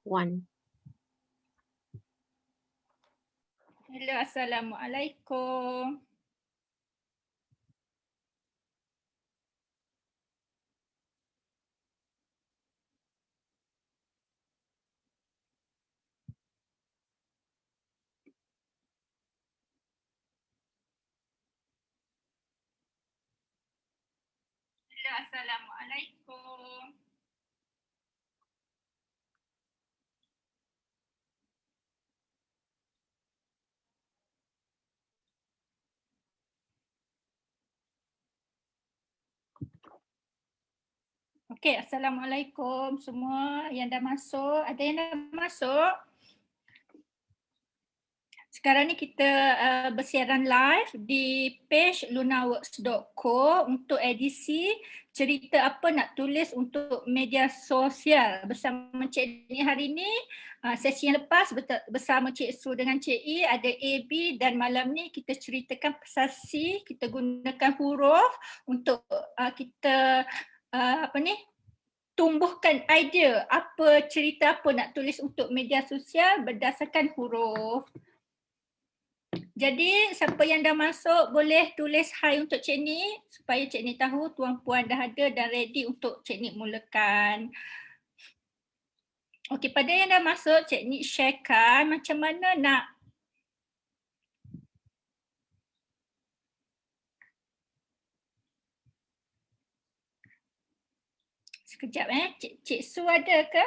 One. Hello, Assalamualaikum. Hello, Assalamualaikum. Okey, Assalamualaikum semua yang dah masuk. Ada yang dah masuk? Sekarang ni kita bersiaran live di page lunaworks.co untuk edisi cerita apa nak tulis untuk media sosial bersama Cik Ni hari ni. Sesi yang lepas bersama Cik Su dengan Cik E ada A, B dan malam ni kita ceritakan pasal C, kita gunakan huruf untuk kita tumbuhkan idea apa cerita apa nak tulis untuk media sosial berdasarkan huruf. Jadi siapa yang dah masuk boleh tulis hi untuk Cik Ni supaya Cik Ni tahu tuan-puan dah ada dan ready untuk Cik Ni mulakan. Okey, pada yang dah masuk Cik Ni sharekan macam mana nak sekejap Cik Su ada ke?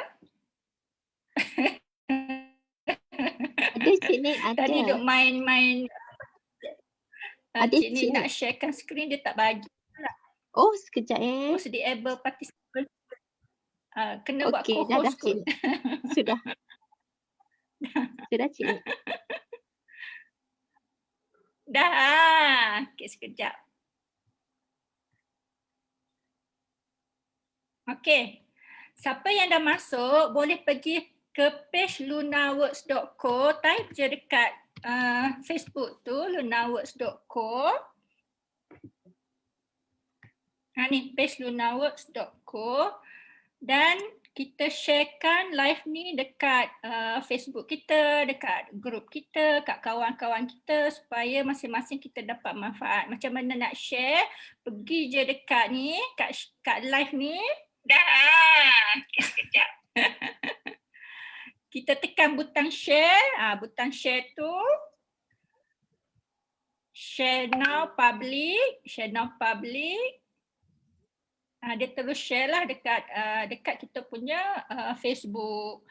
Ada Cik Ni, ada. Tadi duk main-main. Ada Cik Ni Cik Ni. nak sharekan skrin dia tak bagi. Oh, sekejap Oh, disable participant. Kena buat Okey, dah co-host Cik kot. Ni. Sudah. Sudah Cik Ni. Dah. Okey, sekejap. Okey. Siapa yang dah masuk boleh pergi ke page lunaworks.co, type je dekat Facebook tu lunaworks.co. Ni page lunaworks.co dan kita sharekan live ni dekat Facebook kita, dekat grup kita, kat kawan-kawan kita supaya masing-masing kita dapat manfaat. Macam mana nak share? Pergi je dekat ni, kat live ni. Dah. Okay, sekejap. Kita tekan butang share, butang share tu. Share now public, dia terus share lah dekat kita punya Facebook.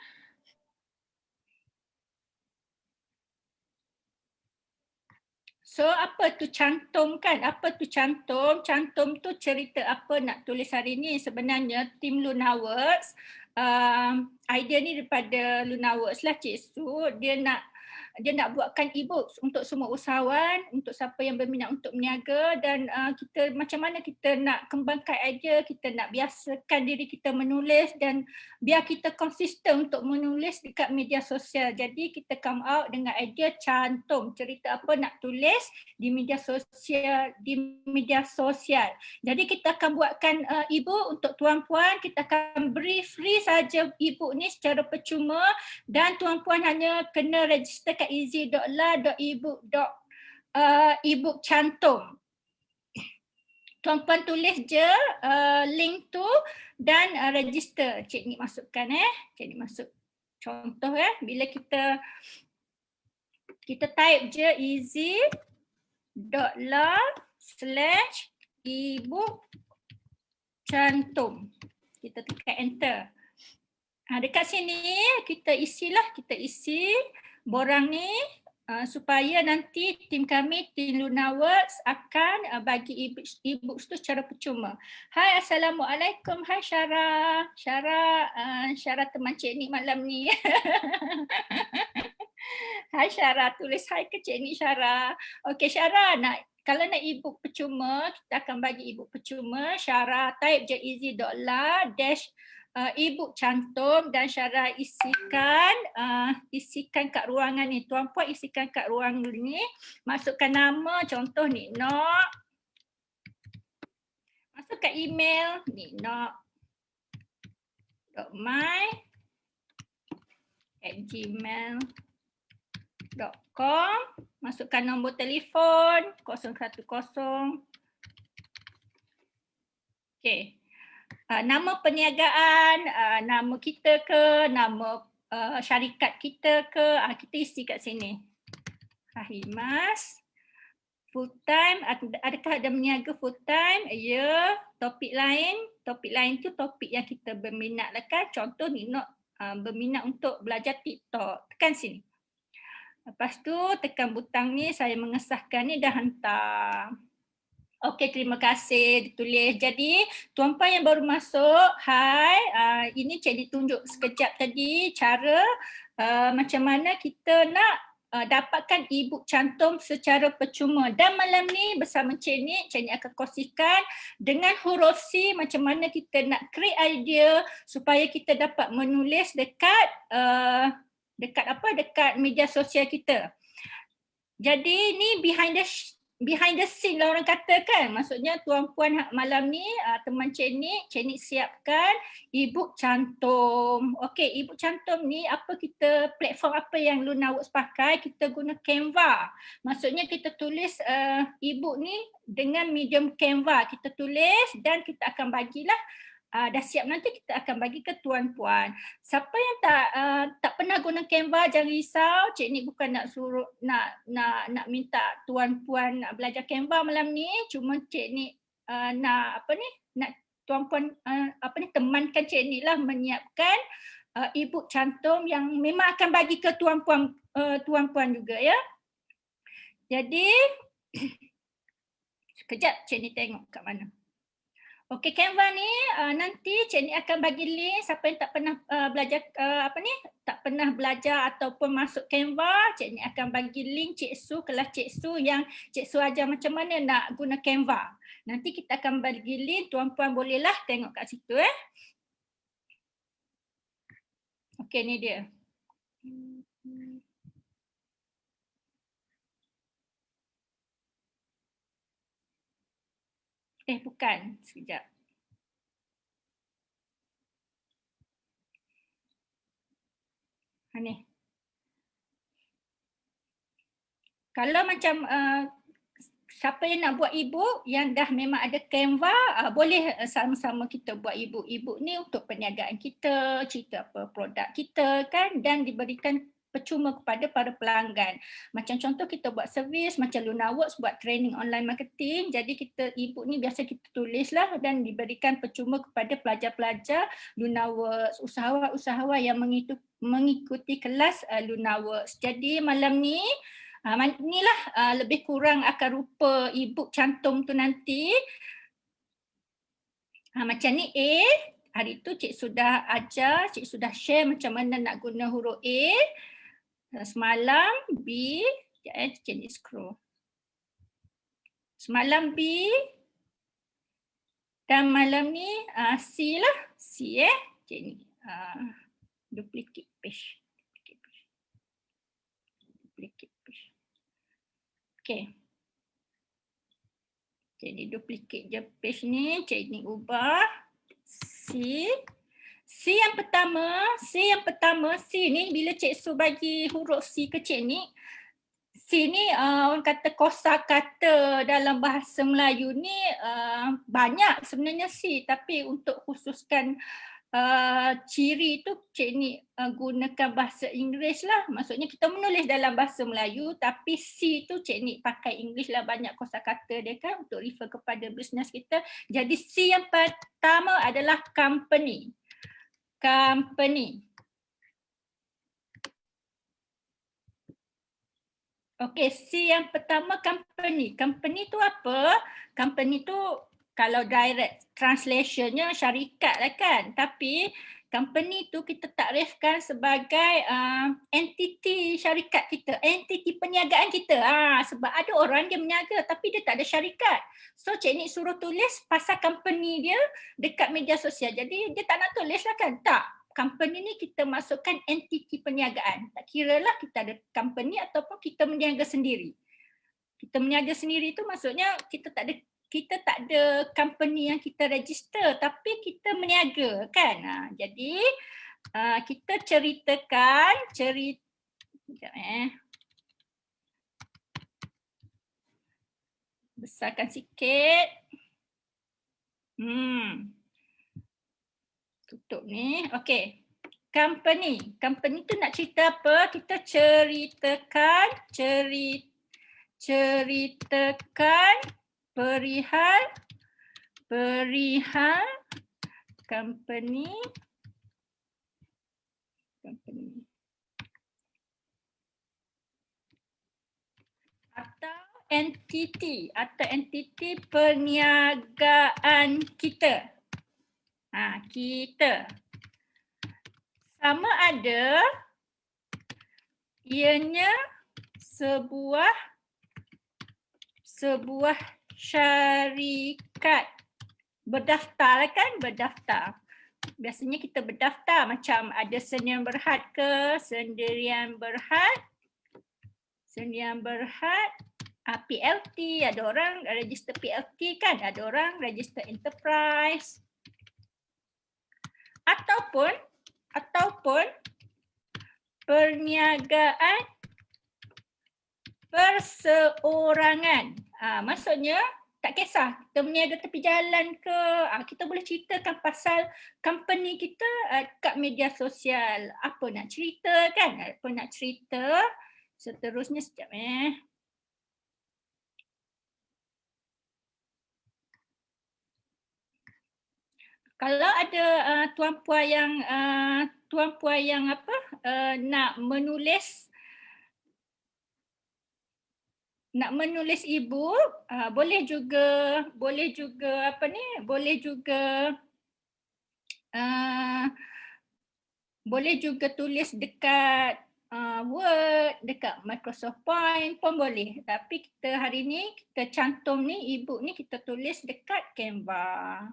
So apa tu cantum kan? Apa tu cantum? Cantum tu cerita apa nak tulis hari ni. Sebenarnya tim Lunaworks, idea ni daripada Lunaworks lah Cik Su. Dia nak buatkan e-books untuk semua usahawan, untuk siapa yang berminat untuk berniaga dan kita macam mana kita nak kembangkan idea, kita nak biasakan diri kita menulis dan biar kita konsisten untuk menulis dekat media sosial. Jadi kita come out dengan idea cantum cerita apa nak tulis di media sosial. Jadi kita akan buatkan e-book untuk tuan-puan, kita akan beri free saja e-book ni secara percuma dan tuan-puan hanya kena register kat easy.la.ebook cantum. Tuan-puan tulis je link tu dan register. Cik Ni masukkan Cik Ni masuk contoh bila kita type je easy.la/ebook cantum. Kita tekan enter. Dekat sini kita isi borang ni supaya nanti tim kami, tim Lunaworks akan bagi e-books tu secara percuma. Hai, Assalamualaikum. Hai Syara. Syara teman Cik Ni malam ni. Hai Syara, tulis hai ke Cik Ni Syara. Okey Syara, kalau nak e-book percuma, kita akan bagi e-book percuma. Syara type je easy.la/ebook cantum dan Syara isikan kat ruangan ni. Tuan-puan isikan kat ruangan ni. Masukkan nama, contoh Nik Nok. Masukkan email niknok.my @gmail.com. Masukkan nombor telefon 010. Okey. Nama perniagaan, nama kita ke, nama syarikat kita ke, kita isi kat sini. Rahimas, full time, adakah ada meniaga full time? Ya. Topik lain tu topik yang kita berminat lah kan. Contoh Ninok berminat untuk belajar TikTok. Tekan sini. Lepas tu tekan butang ni, saya mengesahkan ni dah hantar. Okey, terima kasih ditulis. Jadi tuan-puan yang baru masuk, hai, ini Cikgu tunjuk sekejap tadi cara macam mana kita nak dapatkan e-book cantum secara percuma. Dan malam ni bersama Cikgu akan kongsikan dengan huruf C macam mana kita nak create idea supaya kita dapat menulis dekat dekat media sosial kita. Jadi ni behind the scene lah orang kata kan. Maksudnya tuan-puan malam ni teman Cikgu siapkan e-book cantum. Okey, e-book cantum ni platform apa yang LunaWorks pakai, kita guna Canva. Maksudnya kita tulis e-book ni dengan medium Canva. Kita tulis dan kita akan bagilah. Dah siap nanti kita akan bagi ke tuan-puan. Siapa yang tak pernah guna Canva, jangan risau. Cikgu bukan nak suruh nak minta tuan-puan nak belajar Canva malam ni. Cuma Cikgu nak tuan-puan temankan Cikgu lah menyiapkan e-book cantum yang memang akan bagi ke tuan-puan juga ya. Jadi sekejap Cikgu tengok kat mana. Okey, Canva ni nanti Cikgu akan bagi link siapa yang tak pernah belajar tak pernah belajar ataupun masuk Canva, Cikgu akan bagi link kelas Cik Su yang Cik Su ajar macam mana nak guna Canva. Nanti kita akan bagi link, tuan-puan bolehlah tengok kat situ Okey, ni dia. Bukan. Sekejap. Ni. Kalau macam siapa yang nak buat e-book yang dah memang ada Canva, boleh sama-sama kita buat e-book. E-book ni untuk perniagaan kita, cerita apa produk kita kan, dan diberikan percuma kepada para pelanggan. Macam contoh kita buat servis, macam LunaWorks buat training online marketing. Jadi kita e-book ni biasa kita tulislah dan diberikan percuma kepada pelajar-pelajar LunaWorks, usahawan-usahawan yang mengikuti kelas LunaWorks. Jadi malam ni inilah lebih kurang akan rupa e-book cantum tu nanti. Macam ni A, hari tu Cik sudah ajar, Cik sudah share macam mana nak guna huruf A. Semalam B, Cik ni scroll. Semalam B dan malam ni C lah. C Cik ni duplicate page. Okay. Jadi duplicate je page ni, Cik ni ubah. C yang pertama, C ni bila Cik Su bagi huruf C ke Cik ni, C ni orang kata kosakata dalam bahasa Melayu ni banyak sebenarnya C, tapi untuk khususkan ciri tu Cik ni gunakan bahasa Inggeris lah. Maksudnya kita menulis dalam bahasa Melayu tapi C tu Cik ni pakai Inggeris lah, banyak kosakata dia kan untuk refer kepada bisnes kita. Jadi C yang pertama adalah company. Okey, C yang pertama company. Company tu apa? Company tu kalau direct translationnya syarikat lah kan. Tapi company tu kita takrifkan sebagai entiti syarikat kita, entiti perniagaan kita. Sebab ada orang dia meniaga tapi dia tak ada syarikat. So Cik Nik suruh tulis pasal company dia dekat media sosial. Jadi dia tak nak tulis lah kan? Tak. Company ni kita masukkan entiti perniagaan. Tak kira lah kita ada company ataupun kita meniaga sendiri. Kita meniaga sendiri tu maksudnya kita tak ada company yang kita register tapi kita meniaga kan. Jadi kita ceritakan sekejap, besarkan sikit. Tutup ni. Okey. Company tu nak cerita apa? Kita ceritakan perihal company atau entiti perniagaan kita. Kita. Sama ada ianya sebuah syarikat. Berdaftar kan? Berdaftar. Biasanya kita berdaftar macam ada Sendirian Berhad ke, Sendirian Berhad, PLT, ada orang register PLT kan, ada orang register enterprise. Ataupun perniagaan perseorangan. Maksudnya tak kisah kita berniaga tepi jalan ke, kita boleh ceritakan pasal company kita kat media sosial. Apa nak cerita kan? Apa nak cerita? Seterusnya sekejap Kalau ada tuan puan yang nak menulis e-book, boleh juga tulis dekat Word, dekat Microsoft Point pun boleh. Tapi kita hari ni kita cantum ni e-book ni kita tulis dekat Canva.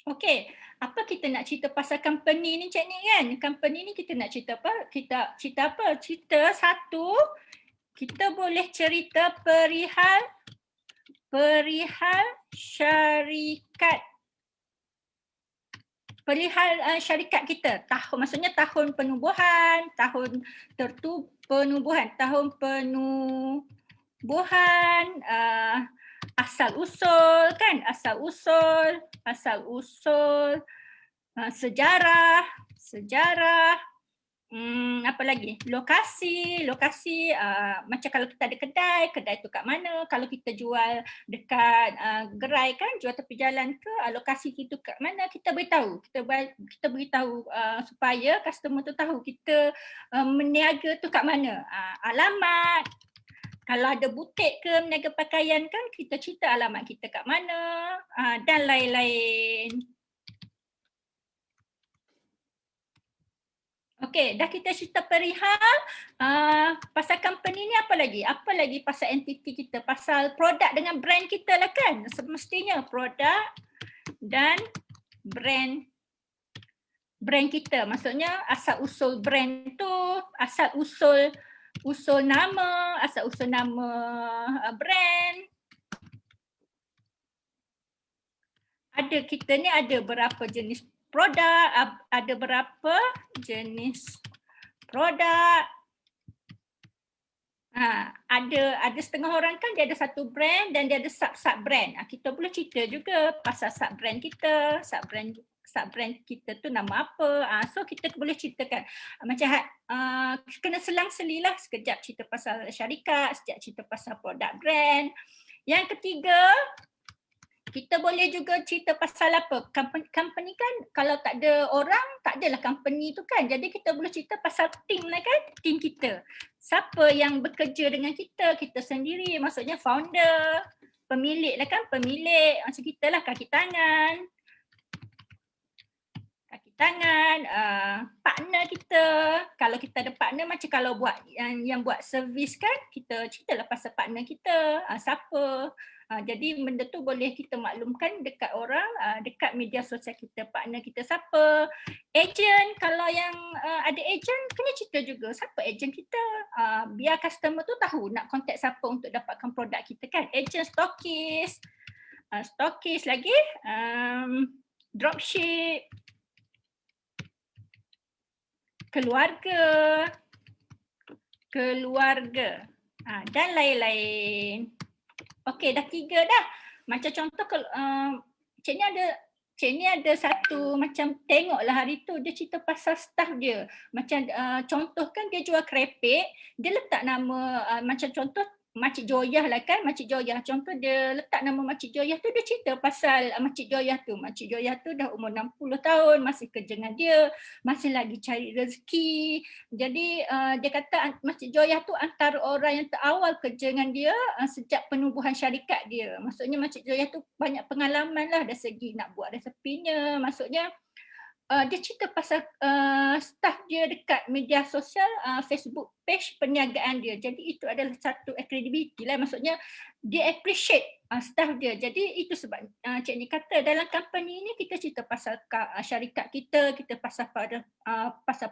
Okey, apa kita nak cerita pasal company ni Cik Nik kan? Company ni kita nak cerita apa? Cerita satu, kita boleh cerita perihal syarikat. Syarikat kita. Maksudnya tahun penubuhan, asal usul, sejarah, apa lagi? Lokasi, macam kalau kita ada kedai tu kat mana? Kalau kita jual dekat gerai kan, jual tepi jalan ke, lokasi itu kat mana? Kita beritahu. Kita beritahu supaya customer tu tahu kita meniaga tu kat mana. Alamat. Kalau ada butik ke meniaga pakaian kan, kita cerita alamat kita kat mana dan lain-lain. Okey, dah kita cerita perihal pasal company ni apa lagi? Apa lagi pasal entiti kita? Pasal produk dengan brand kita lah kan? Semestinya produk dan brand kita. Maksudnya asal usul brand tu, asal usul nama brand. Kita ni ada berapa jenis produk, ada berapa jenis produk. Ada setengah orang kan dia ada satu brand dan dia ada sub brand. Kita boleh cerita juga pasal sub brand kita, sub brand kita tu nama apa. So kita boleh ceritakan macam kena selang-selilah, sekejap cerita pasal syarikat, sekejap cerita pasal produk brand. Yang ketiga, kita boleh juga cerita pasal apa? Company kan kalau tak ada orang, tak adalah company tu kan. Jadi kita boleh cerita pasal team lah kan, team kita. Siapa yang bekerja dengan kita? Kita sendiri, maksudnya founder, pemilik lah kan, pemilik macam kita lah, kaki tangan, partner kita. Kalau kita ada partner, macam kalau buat yang buat servis kan, kita ceritalah pasal partner kita, siapa. Jadi benda tu boleh kita maklumkan dekat orang, dekat media sosial kita, partner kita siapa. Agent, kalau yang ada agent, kena cerita juga siapa agent kita. Biar customer tu tahu nak contact siapa untuk dapatkan produk kita kan. Agent, stokis lagi, dropship, keluarga, dan lain-lain. Okey, dah 3 dah. Macam contoh Cik ni ada satu macam, tengoklah hari tu dia cerita pasal staff dia. Macam contoh kan dia jual kerepek, dia letak nama macam contoh Makcik Joyah lah kan, Makcik Joyah. Contoh dia letak nama Makcik Joyah tu, dia cerita pasal Makcik Joyah tu. Makcik Joyah tu dah umur 60 tahun, masih kerja dengan dia, masih lagi cari rezeki. Jadi dia kata Makcik Joyah tu antara orang yang terawal kerja dengan dia sejak penubuhan syarikat dia. Maksudnya Makcik Joyah tu banyak pengalaman lah dari segi nak buat resepinya. Maksudnya dia cerita pasal staff dia dekat media sosial, Facebook page perniagaan dia. Jadi itu adalah satu credibility lah. Maksudnya dia appreciate staff dia. Jadi itu sebab Cik ni kata dalam company ni kita cerita pasal syarikat kita pasal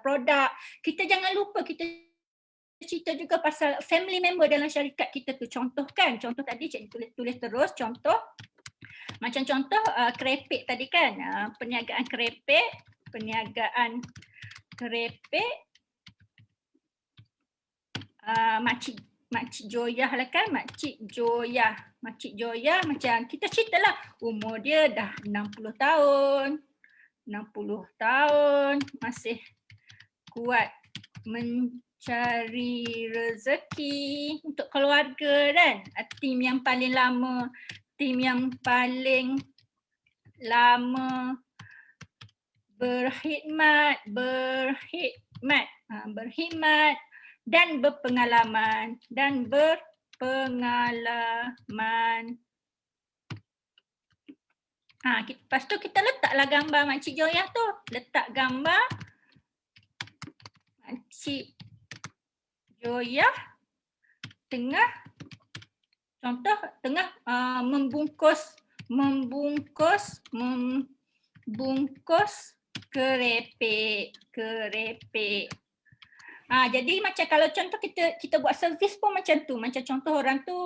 produk. Kita jangan lupa kita cerita juga pasal family member dalam syarikat kita tu. Contoh kan, contoh tadi Cik tulis terus contoh. Macam contoh kerepek tadi kan, perniagaan kerepek, Makcik Joyah lah kan, Makcik Joyah macam kita ceritalah umur dia dah 60 tahun, masih kuat mencari rezeki untuk keluarga kan. Tim yang paling lama berkhidmat dan berpengalaman. Lepas tu kita letaklah gambar Makcik Joyah tu. Letak gambar Makcik Joyah tengah membungkus kerepek. Jadi macam kalau contoh kita buat servis pun macam tu. Macam contoh orang tu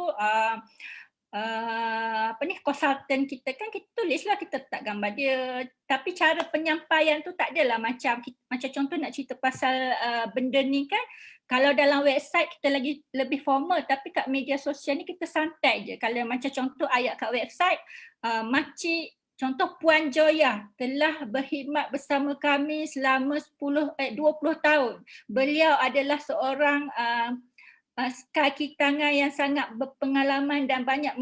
konsultan kita kan, kita tulislah, kita letak gambar dia. Tapi cara penyampaian tu tak adalah macam contoh nak cerita pasal benda ni kan. Kalau dalam website kita lagi lebih formal, tapi kat media sosial ni kita santai je. Kalau macam contoh ayat kat website, contoh Puan Joyah telah berkhidmat bersama kami selama 20 tahun. Beliau adalah seorang kaki tangan yang sangat berpengalaman dan banyak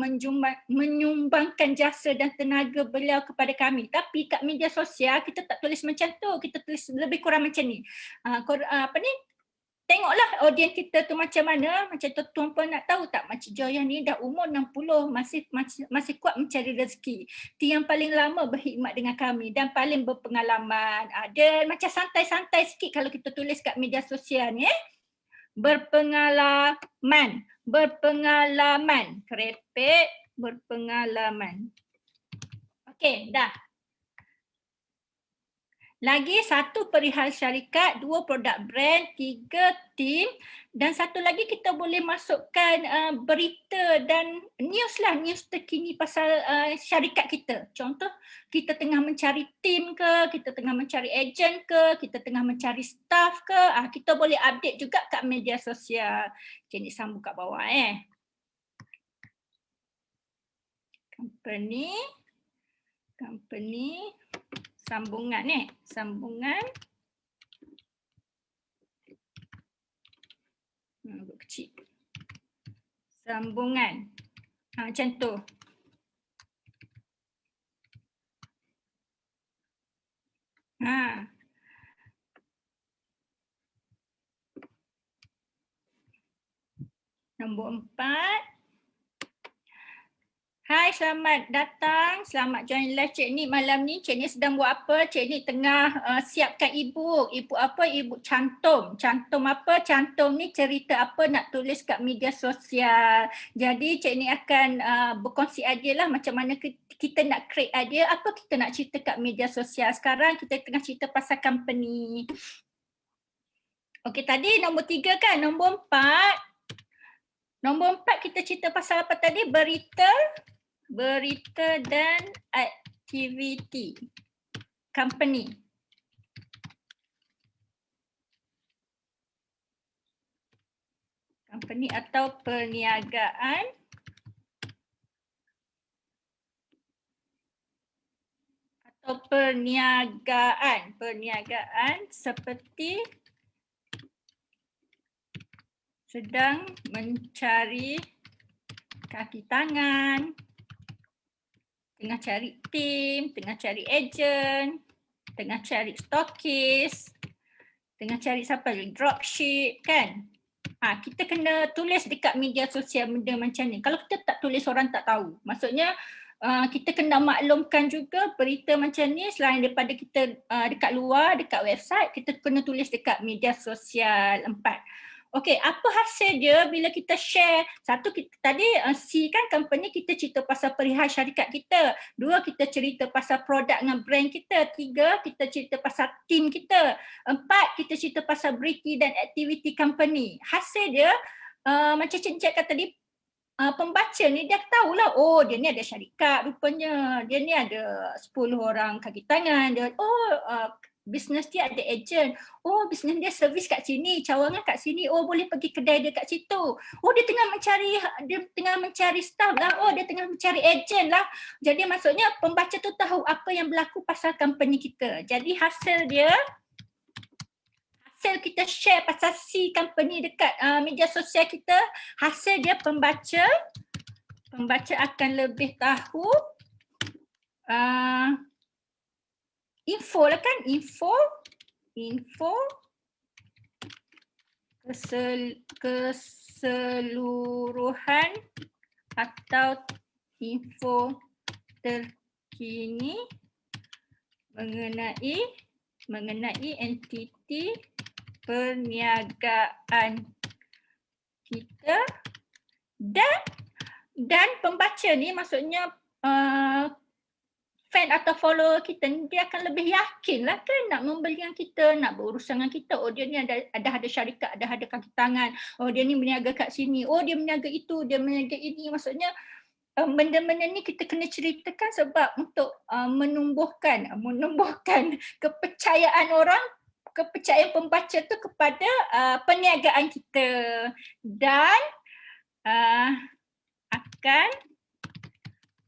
menyumbangkan jasa dan tenaga beliau kepada kami. Tapi kat media sosial kita tak tulis macam tu, kita tulis lebih kurang macam ni. Tengoklah audien kita tu macam mana. Macam tu tuan puan nak tahu tak, Makcik Joyah ni dah umur 60, masih kuat mencari rezeki. Dia yang paling lama berkhidmat dengan kami dan paling berpengalaman. Dia macam santai-santai sikit kalau kita tulis kat media sosial ni. Berpengalaman, kerepek, berpengalaman. Okey, dah. Lagi 1 perihal syarikat, 2 produk brand, 3 tim, dan 1 lagi kita boleh masukkan berita dan news terkini pasal syarikat kita. Contoh kita tengah mencari tim ke, kita tengah mencari ejen ke, kita tengah mencari staff ke, kita boleh update juga kat media sosial. Cik ni sambung kat bawah Company, sambungan kecil. Sambungan. Macam tu. Nombor 4. Hai, selamat datang. Selamat join live Cik Nik malam ni. Cik Nik sedang buat apa? Cik Nik tengah siapkan e-book. E-book apa? E-book cantum. Cantum apa? Cantum ni cerita apa nak tulis kat media sosial. Jadi Cik Nik akan berkongsi idea lah macam mana kita nak create idea, apa kita nak cerita kat media sosial. Sekarang kita tengah cerita pasal company. Okey, tadi nombor 3 kan? Nombor 4. Nombor 4 kita cerita pasal apa tadi? Berita dan aktiviti company. Company atau perniagaan. Atau perniagaan seperti sedang mencari kaki tangan, tengah cari tim, tengah cari ejen, tengah cari stokis, tengah cari siapa lagi, dropship kan. Kita kena tulis dekat media sosial benda macam ni. Kalau kita tak tulis, orang tak tahu. Maksudnya kita kena maklumkan juga berita macam ni selain daripada kita dekat luar, dekat website, kita kena tulis dekat media sosial 4. Okey, apa hasil dia bila kita share? Satu, tadi C kan company, kita cerita pasal perihal syarikat kita. 2, kita cerita pasal produk dengan brand kita. 3, kita cerita pasal team kita. 4, kita cerita pasal berita dan aktiviti company. Hasil dia macam Cik kata tadi, pembaca ni dia tahulah, oh dia ni ada syarikat rupanya, dia ni ada 10 orang kaki tangan, dia bisnes dia ada ejen, oh bisnes dia servis kat sini, cawangan kat sini, oh boleh pergi kedai dia kat situ, oh dia tengah mencari staff lah, oh dia tengah mencari ejen lah. Jadi maksudnya pembaca tu tahu apa yang berlaku pasal company kita. Jadi hasil kita share pasal C company dekat media sosial kita, hasil dia pembaca akan lebih tahu info lah kan, info keseluruhan atau info terkini mengenai entiti perniagaan kita, dan pembaca ni maksudnya fan atau follower kita ni, dia akan lebih yakin lah kan nak membeli dengan kita, nak berurusan dengan kita. Oh dia ni ada syarikat, ada kaki tangan, oh dia ni berniaga kat sini, oh dia berniaga itu, dia berniaga ini. Maksudnya benda-benda ni kita kena ceritakan sebab untuk menumbuhkan kepercayaan orang, kepercayaan pembaca tu kepada perniagaan kita, dan akan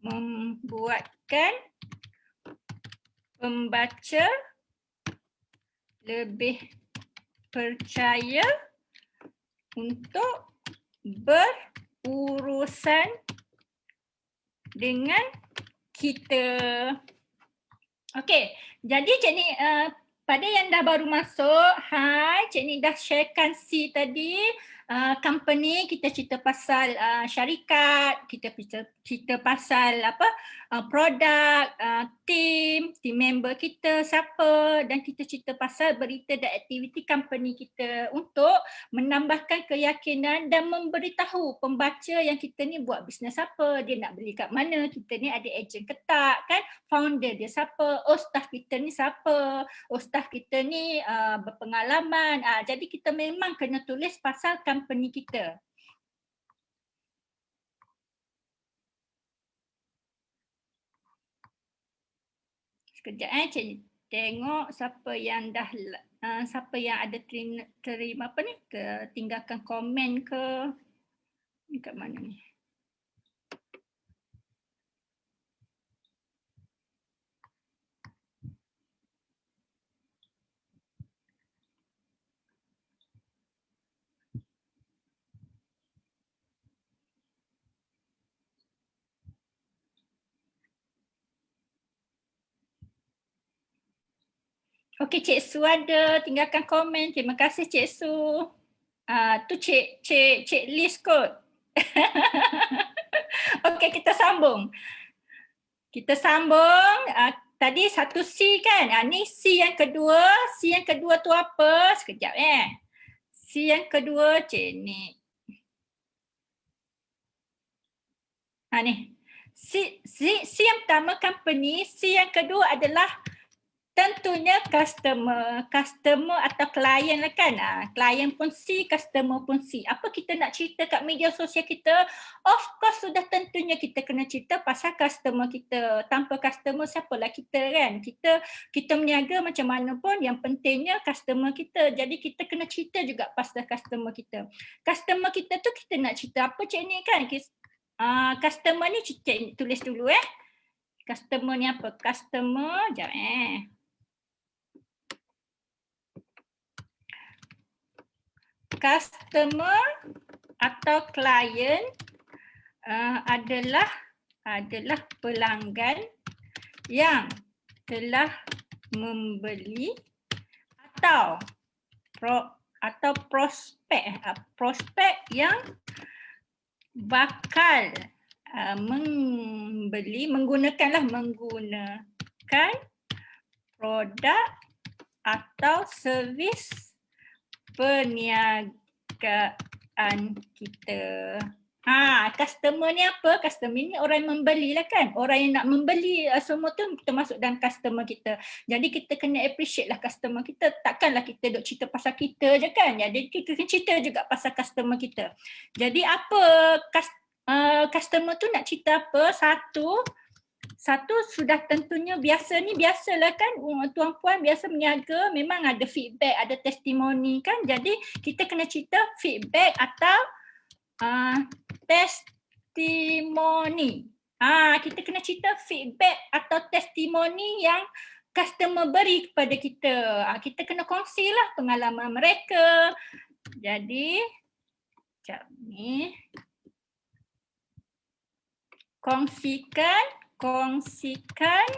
membuatkan pembaca lebih percaya untuk berurusan dengan kita. Okey, jadi Cik Nik pada yang dah baru masuk, hai, Cik Nik dah sharekan C tadi. Company, kita cerita pasal syarikat, kita cerita pasal produk, team member kita siapa, dan kita cerita pasal berita dan aktiviti company kita untuk menambahkan keyakinan dan memberitahu pembaca yang kita ni buat bisnes apa, dia nak beli kat mana, kita ni ada ejen ke tak kan, founder dia siapa, oh staff kita ni siapa, oh staff kita ni berpengalaman. Jadi kita memang kena tulis pasal company kita. Sekejap Cik tengok siapa yang dah siapa yang ada terima apa ni, tinggalkan komen ke, ni kat mana ni. Okey, Cik Su ada tinggalkan komen. Terima kasih Cik Su. Tu Cik Liz kot. Okey, kita sambung. Kita sambung. Tadi satu C kan? Ni C yang kedua. C yang kedua tu apa? Sekejap C yang kedua, cik ni. Ni. C yang pertama company, C yang kedua adalah tentunya customer atau klien lah kan. Klien pun C, customer pun C. Apa kita nak cerita kat media sosial kita? Of course sudah tentunya kita kena cerita pasal customer kita. Tanpa customer siapalah kita kan? Kita berniaga macam mana pun yang pentingnya customer kita. Jadi kita kena cerita juga pasal customer kita. Customer kita tu kita nak cerita apa cik ni kan? Customer ni cik tulis dulu Customer ni apa? Customer, jap Customer atau klien adalah pelanggan yang telah membeli atau prospek yang bakal menggunakan produk atau servis perniagaan kita. Customer ni apa? Customer ni orang yang membeli lah kan. Orang yang nak membeli semua tu termasuk dalam customer kita. Jadi kita kena appreciate lah customer kita. Takkanlah kita duk cerita pasal kita je kan. Jadi kita kena cerita juga pasal customer kita. Jadi apa customer tu nak cerita apa? Satu sudah tentunya biasalah kan tuan-puan biasa berniaga memang ada feedback, ada testimoni kan. Jadi kita kena cerita feedback atau testimoni. Kita kena cerita feedback atau testimoni yang customer beri kepada kita. Kita kena kongsilah pengalaman mereka. Jadi sekejap ni. Kongsikan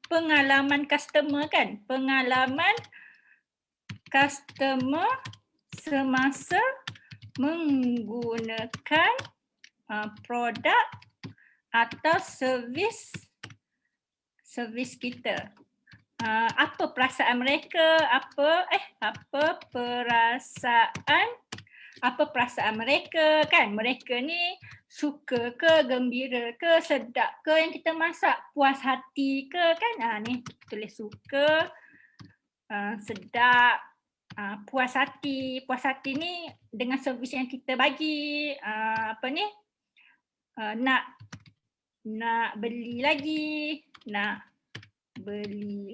pengalaman customer kan. Pengalaman customer semasa menggunakan produk atau servis kita. Apa perasaan mereka? Apa perasaan mereka kan? Mereka ni suka ke, gembira ke, sedap ke yang kita masak, puas hati ke kan? Ni tulis suka, sedap, puas hati. Puas hati ni dengan servis yang kita bagi, nak beli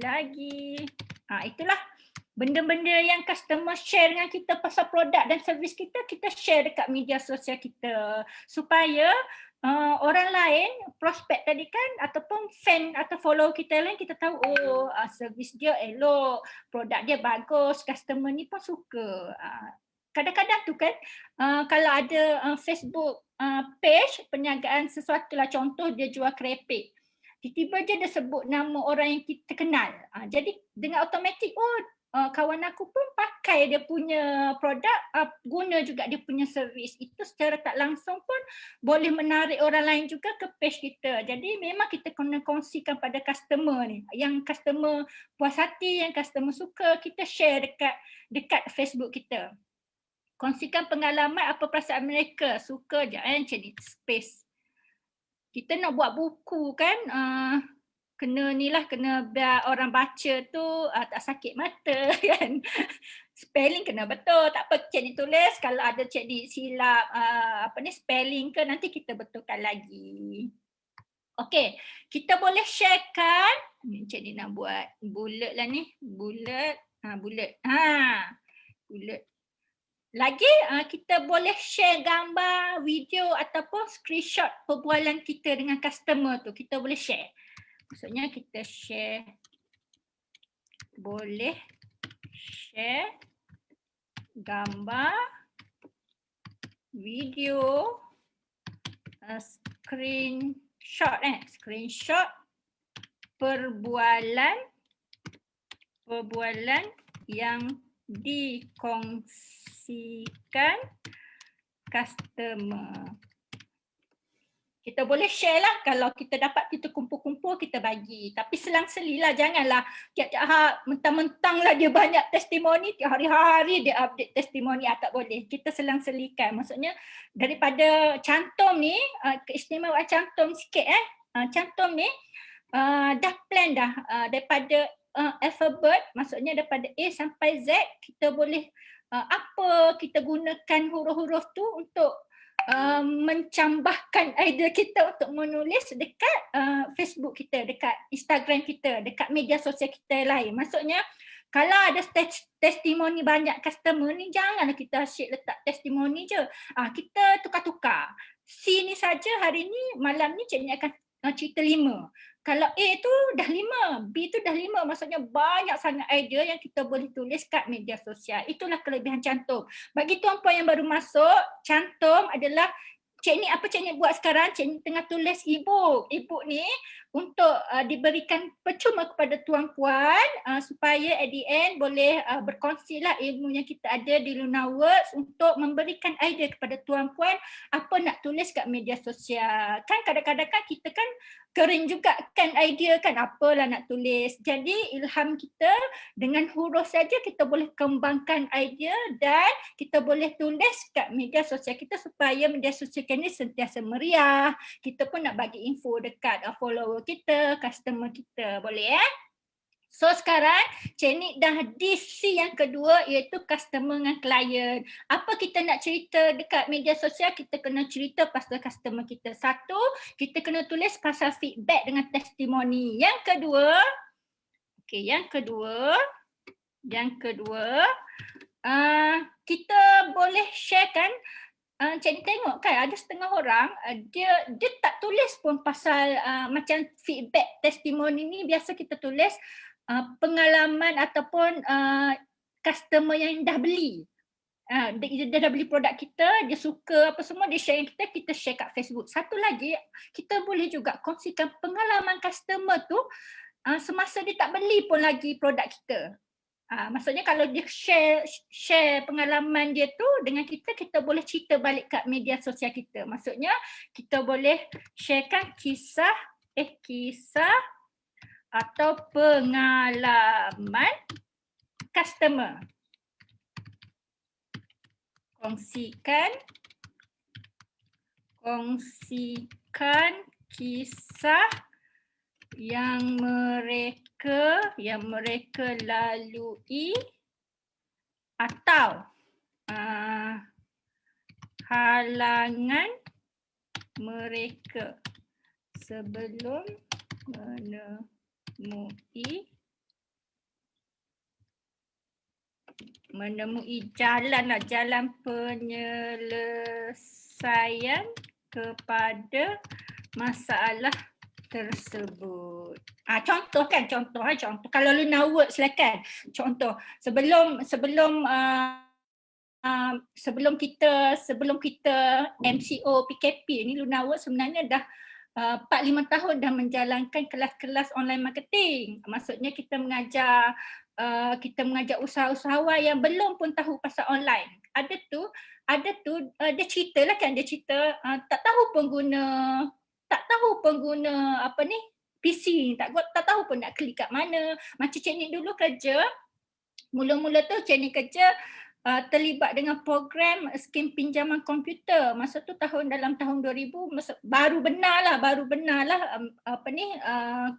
lagi. Itulah benda-benda yang customer share dengan kita pasal produk dan servis kita, kita share dekat media sosial kita supaya orang lain, prospek tadi kan ataupun fan atau follow kita lain, kita tahu servis dia elok, produk dia bagus, customer ni pun suka. Kadang-kadang tu kan kalau ada Facebook page perniagaan sesuatu lah, contoh dia jual kerepek, tiba-tiba je dia sebut nama orang yang kita kenal. Jadi dengan automatik kawan aku pun pakai dia punya produk, guna juga dia punya servis. Itu secara tak langsung pun boleh menarik orang lain juga ke page kita. Jadi memang kita kena kongsikan pada customer ni. Yang customer puas hati, yang customer suka, kita share dekat Facebook kita. Kongsikan pengalaman, apa perasaan mereka, suka je macam ni, space. Kita nak buat buku kan, kena biar orang baca tu tak sakit mata kan. Spelling kena betul, tak apa cik ni tulis, kalau ada cik ni silap spelling ke nanti kita betulkan lagi. Okey, kita boleh sharekan, cik ni nak buat bulat lah ni, bulat. Lagi kita boleh share gambar, video ataupun screenshot perbualan kita dengan customer tu, kita boleh share. Maksudnya kita boleh share gambar, video, screenshot perbualan yang dikongsikan customer. Kita boleh share lah, kalau kita dapat kita kumpul-kumpul kita bagi. Tapi selang-seli lah, janganlah tiap-tiap mentang-mentang lah dia banyak testimoni, tiap hari-hari dia update testimoni, tak boleh. Kita selang-selikan. Maksudnya daripada cantum ni, keistimewaan cantum sikit cantum ni dah plan dah daripada alphabet, maksudnya daripada A sampai Z, kita boleh apa kita gunakan huruf-huruf tu untuk mencambahkan idea kita untuk menulis dekat Facebook kita, dekat Instagram kita, dekat media sosial kita lain. Maksudnya kalau ada testimoni banyak customer ni, janganlah kita asyik letak testimoni je. Kita tukar-tukar. C ni saja hari ni, malam ni cikgu akan cerita 5. Kalau A tu dah 5, B tu dah 5, maksudnya banyak sangat idea yang kita boleh tulis kat media sosial. Itulah kelebihan cantum. Bagi tuan-puan yang baru masuk, cantum adalah apa cikgu buat sekarang, cikgu tengah tulis e-book. E-book ni untuk diberikan percuma kepada tuan-puan supaya at the end boleh berkongsilah ilmu yang kita ada di Lunaworks untuk memberikan idea kepada tuan-puan apa nak tulis kat media sosial. Kan kadang-kadang kan kita kan kering juga kan idea kan apalah nak tulis. Jadi ilham kita dengan huruf saja kita boleh kembangkan idea dan kita boleh tulis kat media sosial kita supaya media sosial kita ni sentiasa meriah. Kita pun nak bagi info dekat follower kita, customer kita. Boleh So sekarang Cik Nik dah di C yang kedua, iaitu customer dengan klien. Apa kita nak cerita dekat media sosial, kita kena cerita pasal customer kita. Satu, kita kena tulis pasal feedback dengan testimoni. Yang kedua, kita boleh sharekan. Cik Nik tengok kan ada setengah orang dia tak tulis pun pasal macam feedback testimoni ni. Biasa kita tulis pengalaman ataupun customer yang dah beli. Dia dah beli produk kita, dia suka apa semua, dia share kita share kat Facebook. Satu lagi, kita boleh juga kongsikan pengalaman customer tu semasa dia tak beli pun lagi produk kita. Maksudnya kalau dia share pengalaman dia tu dengan kita boleh cerita balik kat media sosial kita. Maksudnya kita boleh sharekan kisah atau pengalaman customer. Kongsikan kisah yang mereka lalui atau halangan mereka sebelum menemui jalan penyelesaian kepada masalah tersebut. Contoh kalau Lunaworks lah kan. Contoh sebelum kita MCO PKP ni, Lunaworks sebenarnya dah 4-5 tahun dah menjalankan kelas-kelas online marketing. Maksudnya kita mengajar usahawan yang belum pun tahu pasal online. Ada tu dia cerita tak tahu pengguna PC, tak tahu pun nak klik kat mana. Macam Cik Nik dulu kerja, mula-mula tu Cik Nik kerja terlibat dengan program skim pinjaman komputer. Masa tu dalam tahun 2000 baru benar lah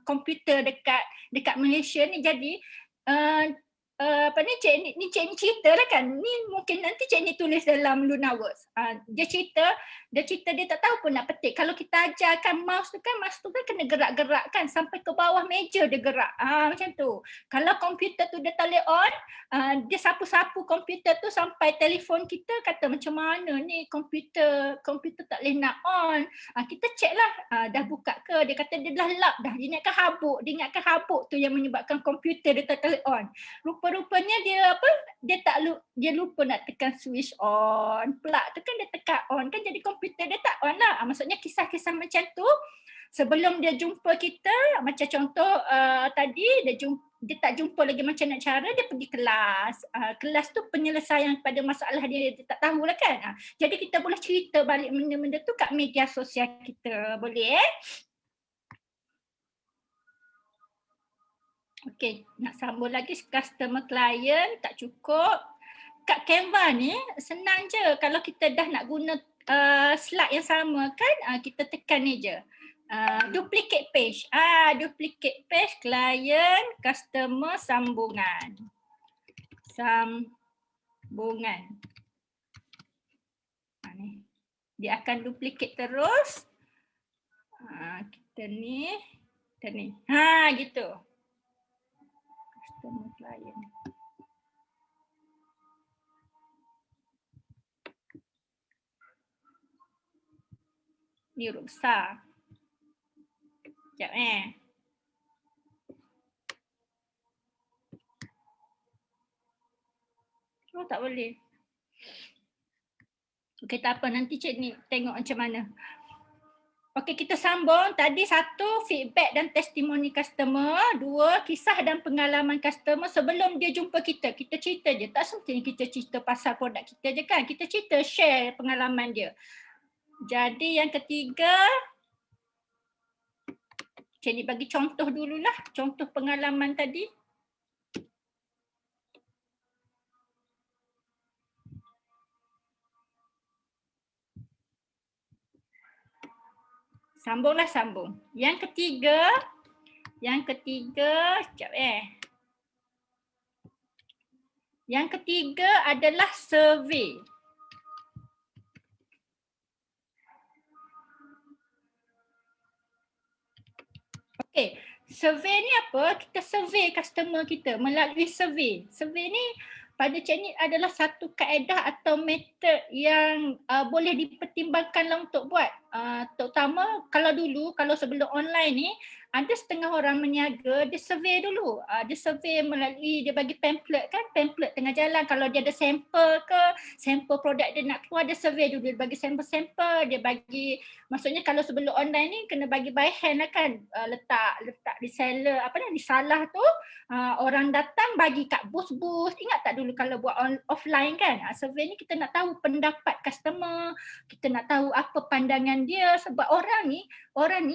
komputer dekat Malaysia ni. Jadi Cik Nik cerita lah kan. Ni mungkin nanti Cik Nik tulis dalam Lunaworks. Dia cerita dia tak tahu pun nak petik. Kalau kita ajarkan mouse tu kan kena gerak-gerak kan sampai ke bawah meja dia gerak. Macam tu. Kalau komputer tu dia tak boleh on, dia sapu-sapu komputer tu sampai telefon kita kata macam mana ni komputer tak boleh nak on. Kita check lah dah buka ke. Dia kata dia dah lap dah. Dia ingatkan habuk tu yang menyebabkan komputer dia tak boleh on. Rupa-rupanya dia lupa nak tekan switch on. Plug tu kan dia tekan on kan, jadi komputer dia tak on lah. Maksudnya kisah-kisah macam tu Sebelum dia jumpa kita, macam contoh tadi dia tak jumpa lagi macam nak cara, dia pergi kelas. Kelas tu penyelesaian pada masalah dia tak tahu lah kan. Jadi kita boleh cerita balik benda-benda tu kat media sosial kita. Boleh Okey, nak sambung lagi customer client tak cukup. Kat Canva ni senang je, kalau kita dah nak guna slide yang sama kan, kita tekan ni je. Duplicate page. Duplicate page, client, customer, sambungan. Sambungan. Ni. Dia akan duplicate terus. Kita ni. Gitu. Customer client. Ni huruf besar. Sekejap Oh, tak boleh. Okey, tak apa. Nanti cik ni tengok macam mana. Okey, kita sambung. Tadi 1, feedback dan testimoni customer. 2, kisah dan pengalaman customer sebelum dia jumpa kita. Kita cerita je. Tak semestinya kita cerita pasal produk kita je kan. Kita cerita, share pengalaman dia. Jadi yang ketiga, cik ni bagi contoh dululah. Contoh pengalaman tadi. Sambung. Yang ketiga, sekejap Yang ketiga adalah survey. Okey, survey ni apa? Kita survey customer kita melalui survey. Survey ni pada cik ni adalah satu kaedah atau metod yang boleh dipertimbangkanlah untuk buat. Terutama kalau sebelum online ni, ada setengah orang meniaga, dia survey dulu. Dia survey melalui, dia bagi pamphlet kan, pamphlet tengah jalan. Kalau dia ada sampel ke, sampel produk dia nak keluar, dia survey dulu. Dia bagi sampel-sampel, dia bagi, maksudnya kalau sebelum online ni kena bagi by hand lah kan. Letak di seller, di salah tu, orang datang bagi kat booth-booth. Ingat tak dulu kalau buat offline kan? Survey ni kita nak tahu pendapat customer, kita nak tahu apa pandangan dia, sebab orang ni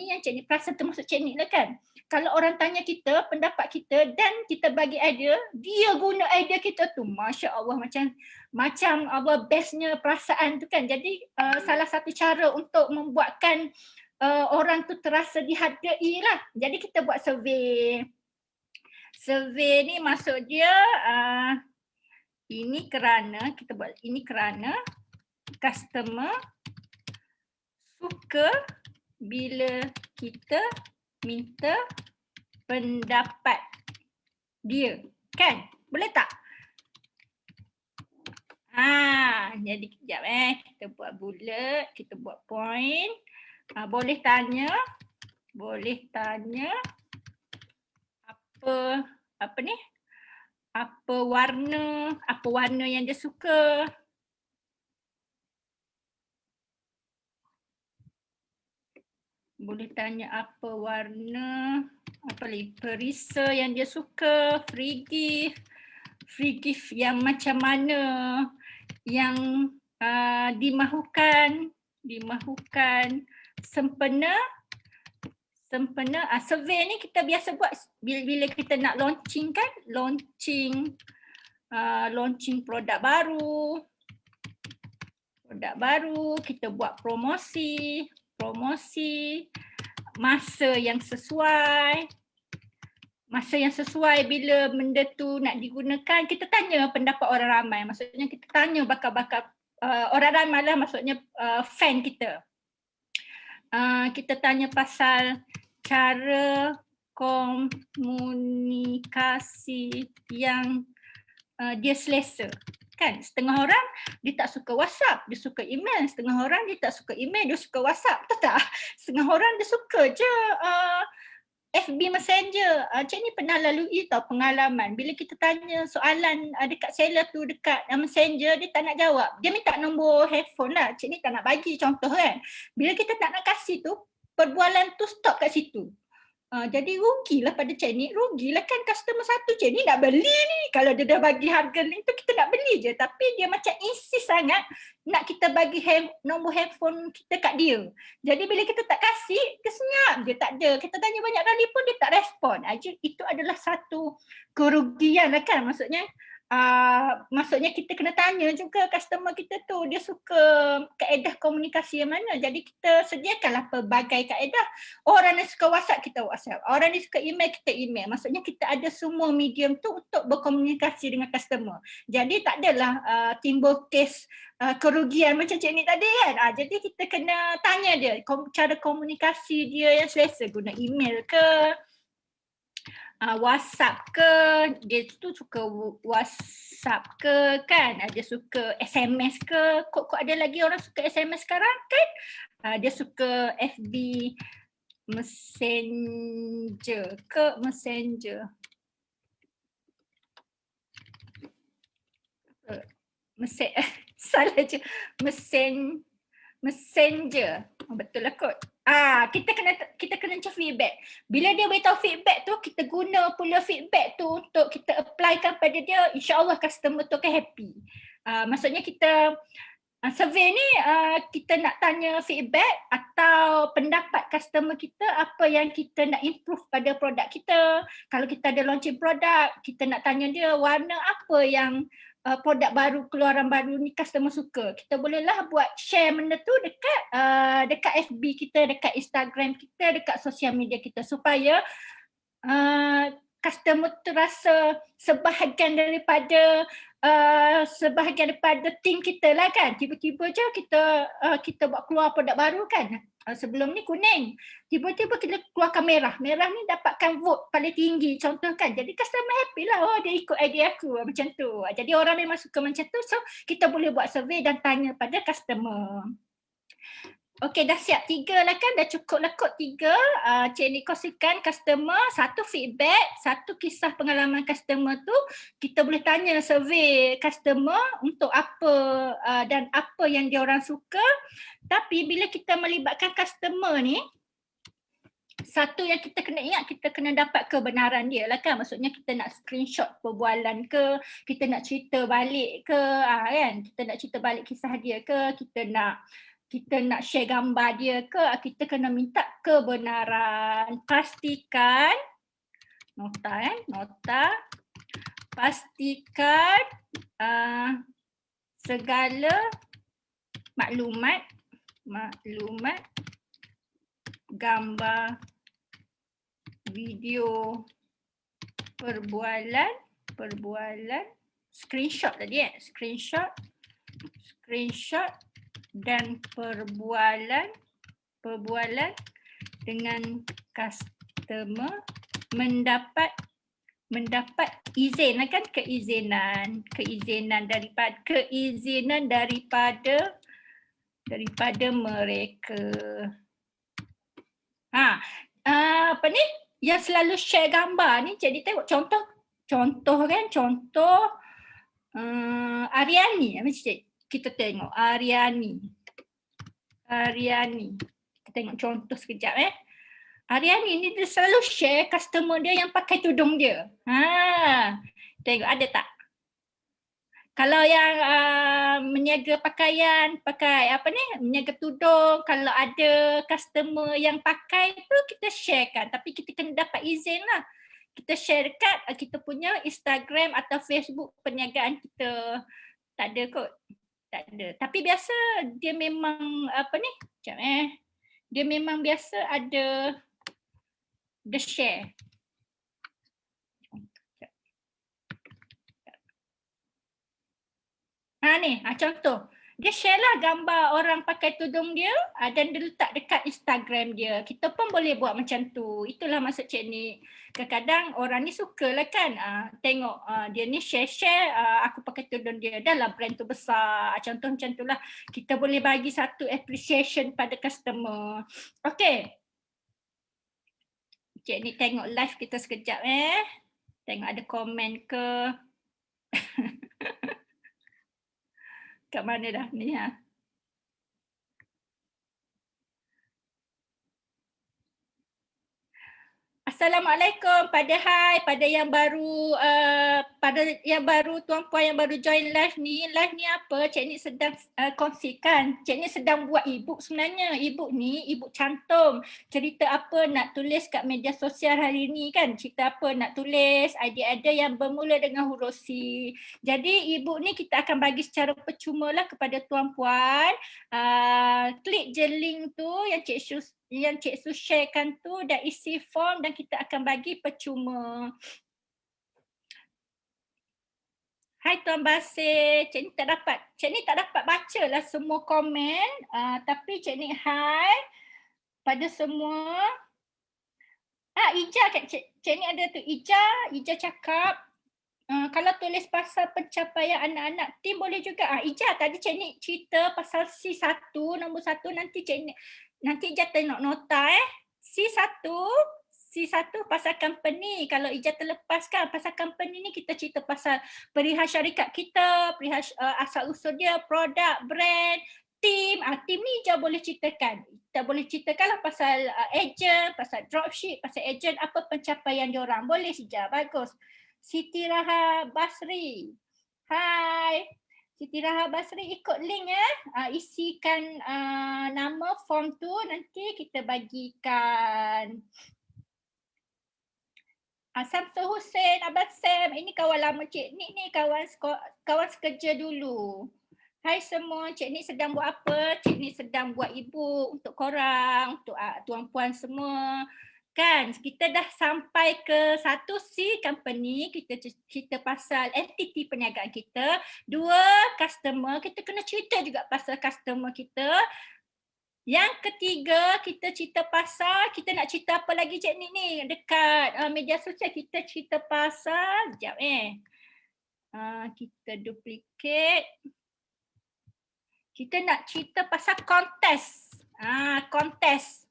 yang cik ni perasan termasuk cik ni lah kan. Kalau orang tanya kita pendapat kita dan kita bagi idea, dia guna idea kita tu, Masya Allah, macam Allah bestnya perasaan tu kan. Jadi salah satu cara untuk membuatkan orang tu terasa dihargai lah. Jadi kita buat survey. Survey ni maksud dia ini kerana customer suka bila kita minta pendapat dia. Kan? Boleh tak? Jadi kejap kita buat bulat, kita buat point. Boleh tanya apa warna yang dia suka. Boleh tanya apa warna, perisa yang dia suka, free gift yang macam mana yang dimahukan, sempena. Survey ni kita biasa buat bila kita nak launching kan, launching produk baru, kita buat promosi, masa yang sesuai bila benda tu nak digunakan. Kita tanya pendapat orang ramai, maksudnya kita tanya bakal orang ramai lah, maksudnya fan kita. Kita tanya pasal cara komunikasi yang dia selesa. Kan setengah orang dia tak suka WhatsApp, dia suka email. Setengah orang dia tak suka email, dia suka WhatsApp. Tahu tak? Setengah orang dia suka je FB Messenger. Cik ni pernah lalui tau pengalaman. Bila kita tanya soalan dekat seller tu, dekat Messenger, dia tak nak jawab. Dia minta nombor handphone lah. Cik ni tak nak bagi contoh kan. Bila kita tak nak kasih tu, perbualan tu stop kat situ. Jadi rugilah pada Cik Nik, rugilah kan customer satu Cik Nik nak beli ni. Kalau dia dah bagi harga ni tu kita nak beli je, tapi dia macam insist sangat nak kita bagi nombor handphone kita kat dia. Jadi bila kita tak kasih, dia senyap je, tak ada. Kita tanya banyak kali pun dia tak respon. Itu adalah satu kerugian lah kan, maksudnya kita kena tanya juga customer kita tu dia suka kaedah komunikasi yang mana. Jadi kita sediakanlah pelbagai kaedah. Orang yang suka WhatsApp kita WhatsApp, orang yang suka email kita email. Maksudnya kita ada semua medium tu untuk berkomunikasi dengan customer. Jadi tak adalah timbul kes kerugian macam Cik Nik tadi kan. Jadi kita kena tanya dia cara komunikasi dia yang selesa, guna email ke, WhatsApp ke, dia tu suka WhatsApp ke kan, dia suka SMS ke, kok ada lagi orang suka SMS sekarang kan, dia suka FB Messenger ke, salah je, Messenger. Betul lah kot. Kita kena macam feedback. Bila dia beritahu feedback tu, kita guna pula feedback tu untuk kita applykan pada dia, insya-Allah customer tu akan happy. Maksudnya kita survey ni kita nak tanya feedback atau pendapat customer kita, apa yang kita nak improve pada produk kita. Kalau kita ada launching produk, kita nak tanya dia warna apa yang produk baru, keluaran baru ni customer suka. Kita bolehlah buat share benda tu dekat FB kita, dekat Instagram kita, dekat sosial media kita supaya customer tu rasa sebahagian daripada tim kita lah kan. Tiba-tiba je kita buat keluar produk baru kan. Sebelum ni kuning, tiba-tiba kita keluarkan merah. Merah ni dapatkan vote paling tinggi contoh kan. Jadi customer happy lah, dia ikut idea aku macam tu. Jadi orang memang suka macam tu, so kita boleh buat survey dan tanya pada customer. Okey, dah siap 3 lah kan, dah cukup lah kot 3. Cik Nik kongsikan customer, 1 feedback, 1 kisah pengalaman customer tu. Kita boleh tanya survey customer untuk apa dan apa yang dia orang suka. Tapi bila kita melibatkan customer ni, satu yang kita kena ingat, kita kena dapat kebenaran dia lah kan. Maksudnya kita nak screenshot perbualan ke, kita nak cerita balik ke, kan? Kita nak cerita balik kisah dia ke, kita nak share gambar dia ke, kita kena minta kebenaran. Pastikan, nota, pastikan segala maklumat, gambar, video, perbualan, screenshot tadi screenshot dan perbualan dengan customer mendapat izin kan, keizinan daripada mereka. Apa ni yang selalu share gambar ni, jadi tengok contoh Ariani. Kita tengok Ariani. Kita tengok contoh sekejap Ariani ni dia selalu share customer dia yang pakai tudung dia. Tengok ada tak? Kalau yang meniaga pakaian, meniaga tudung, kalau ada customer yang pakai tu kita sharekan, tapi kita kena dapat izin lah. Kita share kat kita punya Instagram atau Facebook perniagaan kita. Tak ada kot. Tak ada. Tapi biasa dia memang dia memang biasa ada the share. Contoh. Dia share lah gambar orang pakai tudung dia dan dia letak dekat Instagram dia. Kita pun boleh buat macam tu. Itulah maksud Cik Nik. Kadang-kadang orang ni suka lah kan tengok dia ni share aku pakai tudung dia. Dah lah brand tu besar. Contoh macam tu lah. Kita boleh bagi satu appreciation pada customer. Okay. Cik Nik tengok live kita sekejap Tengok ada komen ke. Kat mana dah ni Assalamualaikum pada yang baru tuan puan yang baru join live ni apa Cik Nik sedang kongsikan. Cik Nik sedang buat e-book sebenarnya. E-book ni e-book cantum. Cerita apa nak tulis kat media sosial hari ni kan. Cerita apa nak tulis, idea-idea yang bermula dengan huruf C. Jadi e-book ni kita akan bagi secara percuma lah kepada tuan puan. Klik je link tu yang Cik Su sharekan tu dan isi form dan kita akan bagi percuma. Hai Tuan Basir, Cik Nik tak dapat baca lah semua komen, tapi Cik Nik hai pada semua. Ija kat Cik Nik ada tu, Ija cakap kalau tulis pasal pencapaian anak-anak tim boleh juga. Ija tadi Cik Nik cerita pasal C1, nombor 1 nanti Ija tengok nota C1 pasal company. Kalau Ija terlepaskan pasal company ni kita cerita pasal perihal syarikat kita, perihal asal usul dia, produk, brand, tim. Tim ni Ija boleh ceritakan. Kita boleh ceritakan lah pasal agent, pasal dropship, pasal agent, apa pencapaian diorang. Boleh Ija, bagus. Siti Raha Basri. Hai. Siti Raha Basri ikut link ya. Isikan nama form tu nanti kita bagikan. Samsul Hussein, Abang Sam. Ini kawan lama Cik Nik ni, kawan sekerja dulu. Hai semua, Cik Nik sedang buat apa? Cik Nik sedang buat e-book untuk korang, untuk tuan puan semua. Kan, kita dah sampai ke 1C company, kita pasal entiti perniagaan kita. 2, customer, kita kena cerita juga pasal customer kita. Yang ketiga, kita cerita pasal, kita nak cerita apa lagi Cik Nik ni dekat media sosial, kita cerita pasal, sekejap kita duplicate. Kita nak cerita pasal kontes. Kontes.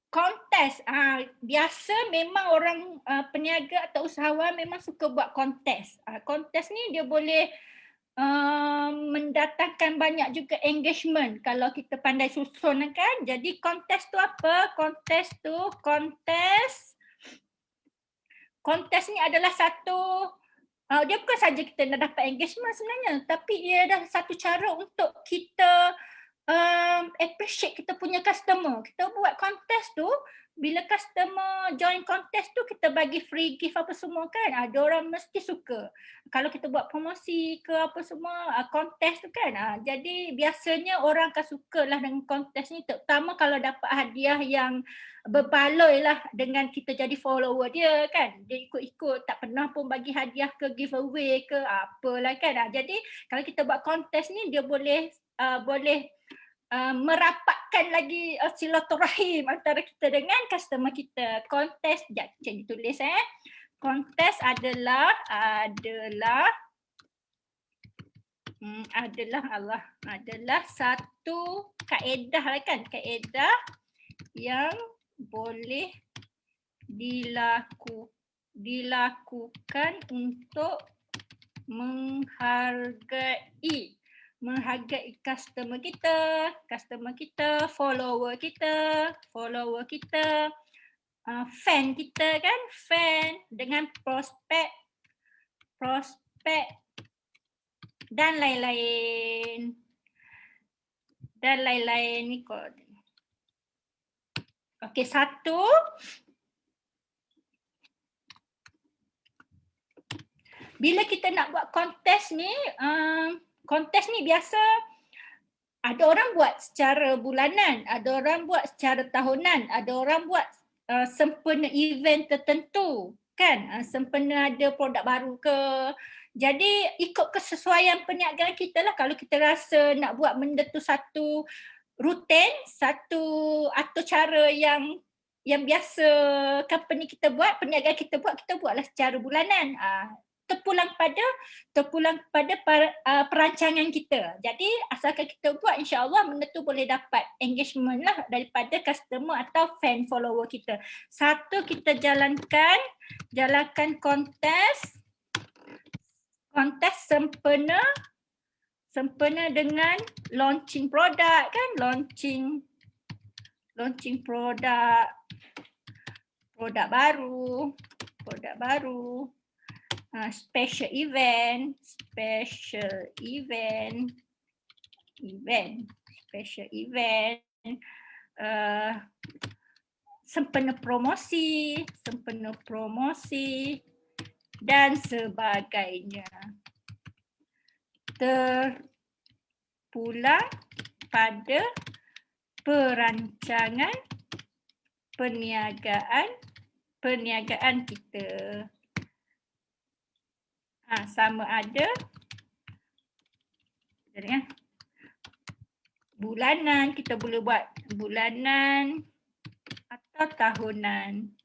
Kontes, biasa memang orang peniaga atau usahawan memang suka buat kontes. Kontes ni dia boleh mendatangkan banyak juga engagement kalau kita pandai susun kan. Jadi kontes tu apa? Kontes ni adalah satu, dia bukan saja kita nak dapat engagement sebenarnya, tapi ia adalah satu cara untuk kita appreciate kita punya customer. Kita buat kontes tu, bila customer join kontes tu, kita bagi free gift apa semua kan. Diorang mesti suka. Kalau kita buat promosi ke apa semua, kontes tu kan. Jadi biasanya orang akan suka lah dengan kontes ni, terutama kalau dapat hadiah yang berbaloi lah dengan kita jadi follower dia kan. Dia ikut-ikut, tak pernah pun bagi hadiah ke giveaway ke apalah kan. Jadi kalau kita buat kontes ni, dia boleh merapatkan lagi silaturahim antara kita dengan customer kita. Kontes, sekejap Cik tulis kontes adalah satu kaedah lah kan, kaedah yang boleh dilakukan untuk menghargai customer kita, follower kita, fan kita kan, fan dengan prospek dan lain-lain ni kot. Okey, satu. Bila kita nak buat kontes ni biasa ada orang buat secara bulanan, ada orang buat secara tahunan, ada orang buat sempena event tertentu kan, sempena ada produk baru ke. Jadi ikut kesesuaian perniagaan kita lah. Kalau kita rasa nak buat benda tu satu rutin, satu atau cara yang biasa company kita buat, perniagaan kita buatlah secara bulanan. Terpulang pada perancangan kita. Jadi asalkan kita buat, insya-Allah benda tu boleh dapat engagement lah daripada customer atau fan follower kita. Satu, kita jalankan kontes sempena sempena dengan launching produk kan, launching produk baru, special event, sempena promosi dan sebagainya. Terpulang pada perancangan perniagaan kita. Sama ada bulanan, kita boleh buat bulanan atau tahunan.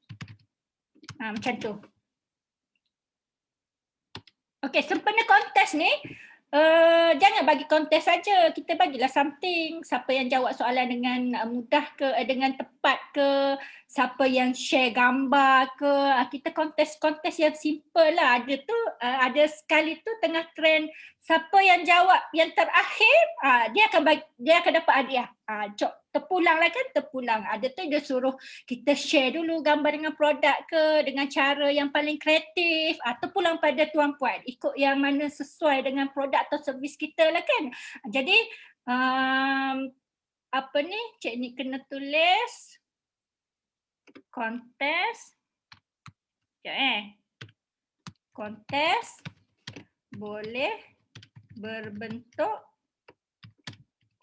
Macam tu. Okey, sempena kontes ni, jangan bagi kontes saja. Kita bagilah something. Siapa yang jawab soalan dengan mudah ke, dengan tepat ke, siapa yang share gambar ke. Kita kontes yang simple lah. Ada sekali tu tengah trend, siapa yang jawab yang terakhir, dia akan dapat hadiah. Terpulang lah kan, terpulang. Ada tu dia suruh kita share dulu gambar dengan produk ke, dengan cara yang paling kreatif. Terpulang pada tuan puan, ikut yang mana sesuai dengan produk atau servis kita lah kan. Jadi Cik ni kena tulis kontes. Kontes boleh berbentuk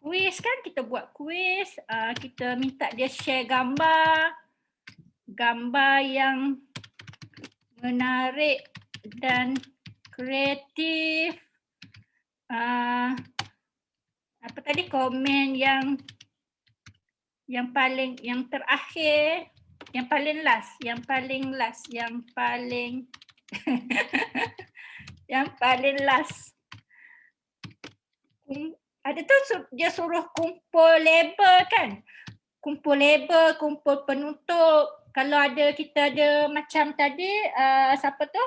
kuis kan, kita buat kuis, kita minta dia share gambar yang menarik dan kreatif. Komen yang terakhir, yang paling last, yang paling last. Ada tu dia suruh kumpul label kan. Kumpul label, kumpul penutup. Kalau kita ada macam tadi, siapa tu?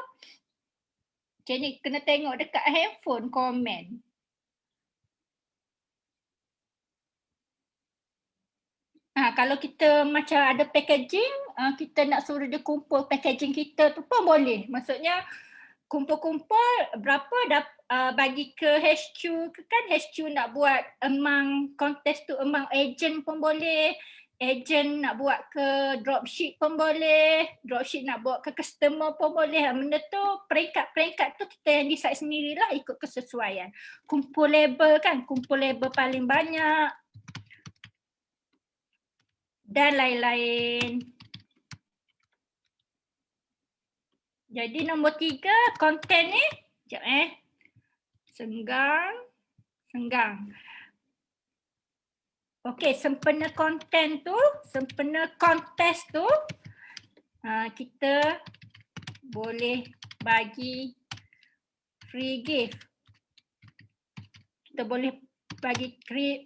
Cik ni kena tengok dekat handphone komen. Kalau kita macam ada packaging, kita nak suruh dia kumpul packaging kita tu pun boleh. Maksudnya kumpul-kumpul berapa bagi ke HQ kan, HQ nak buat among kontes tu, among agent pun boleh, agent nak buat ke dropship pun boleh, dropship nak buat ke customer pun boleh. Benda tu peringkat-peringkat tu kita yang decide sendirilah ikut kesesuaian. Kumpul label kan, kumpul label paling banyak dan lain-lain. Jadi nombor 3, konten ni, senggang. Okey, sempena konten tu, sempena kontes tu, kita boleh bagi free gift. Kita boleh bagi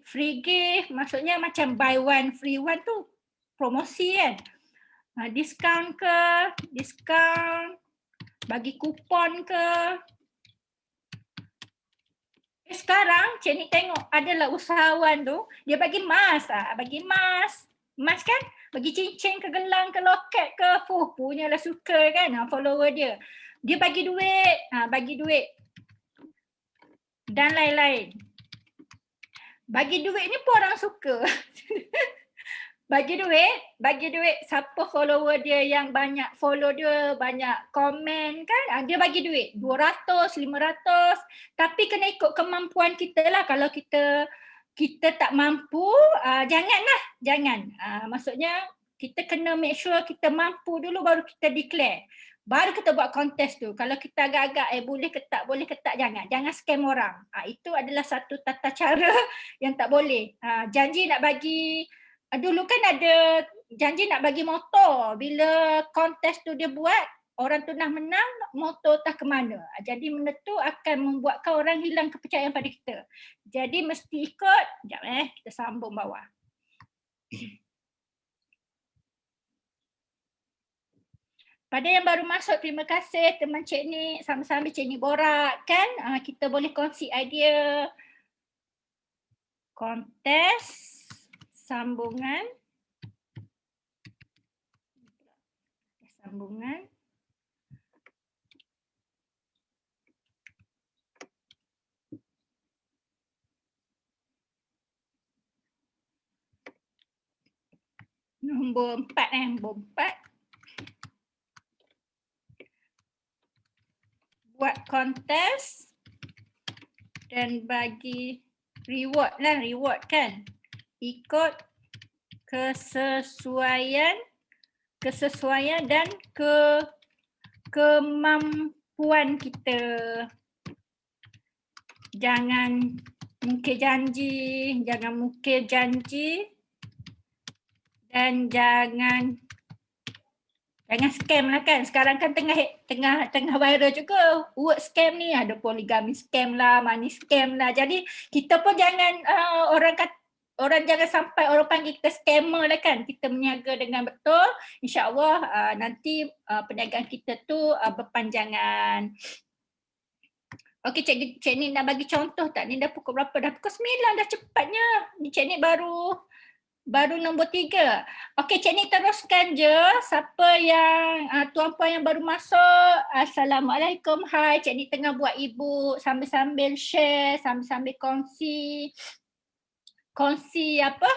free gift, maksudnya macam buy one free one tu promosi kan. Diskaun ke, bagi kupon ke. Sekarang Cik Nik tengok adalah usahawan tu, dia bagi emas, emas kan, bagi cincin ke, gelang ke, loket ke, punyalah suka kan follower dia. Dia bagi duit, dan lain-lain. Bagi duit ni pun orang suka. Bagi duit, siapa follower dia yang banyak follow dia, banyak komen kan, dia bagi duit 200, 500, tapi kena ikut kemampuan kita lah. Kalau kita tak mampu, jangan. Maksudnya kita kena make sure kita mampu dulu baru kita declare. Baru kita buat kontes tu. Kalau kita agak-agak boleh ke tak, jangan scam orang. Itu adalah satu tata cara yang tak boleh. Janji nak bagi, dulu kan ada janji nak bagi motor. Bila kontes tu dia buat, orang tu nak menang, motor tak ke mana. Jadi benda tu akan membuatkan orang hilang kepercayaan pada kita. Jadi mesti ikut, kita sambung bawah. Pada yang baru masuk, terima kasih teman Cik Nik, sama-sama Cik Nik borak kan. Kita boleh kongsi idea. kontes sambungan nombor 4 buat kontes dan bagi reward kan, ikut kesesuaian dan kemampuan kita. Jangan mungkir janji dan jangan scam lah kan. Sekarang kan tengah viral juga word scam ni, ada poligami scam lah, money scam lah. Jadi kita pun jangan orang jangan sampai orang panggil kita scammer lah kan. Kita berniaga dengan betul, insya-Allah nanti perniagaan kita tu berpanjangan. Okey, Cik Ni nak bagi contoh tak? Ni dah pukul berapa? Dah pukul 9 dah cepatnya. Ni Cik Ni baru nombor 3. Okey, Cik Ni teruskan je. Siapa yang tuan-puan yang baru masuk, Assalamualaikum. Hai, Cik Ni tengah buat ibu sambil-sambil share, sambil-sambil kongsi apa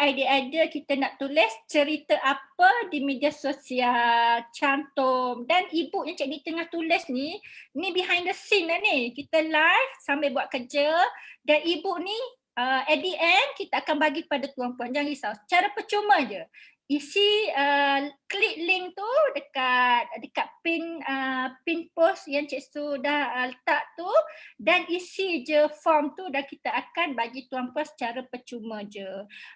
idea-idea kita nak tulis, cerita apa di media sosial, cantum. Dan ibu yang Cik Ni tengah tulis ni behind the scene lah ni. Kita live sambil buat kerja dan ibu ni at the end kita akan bagi pada tuan-puan. Jangan risau, secara percuma je. Isi klik link tu dekat pin post yang Cik Su dah letak tu dan isi je form tu dan kita akan bagi tuan-puan secara percuma je.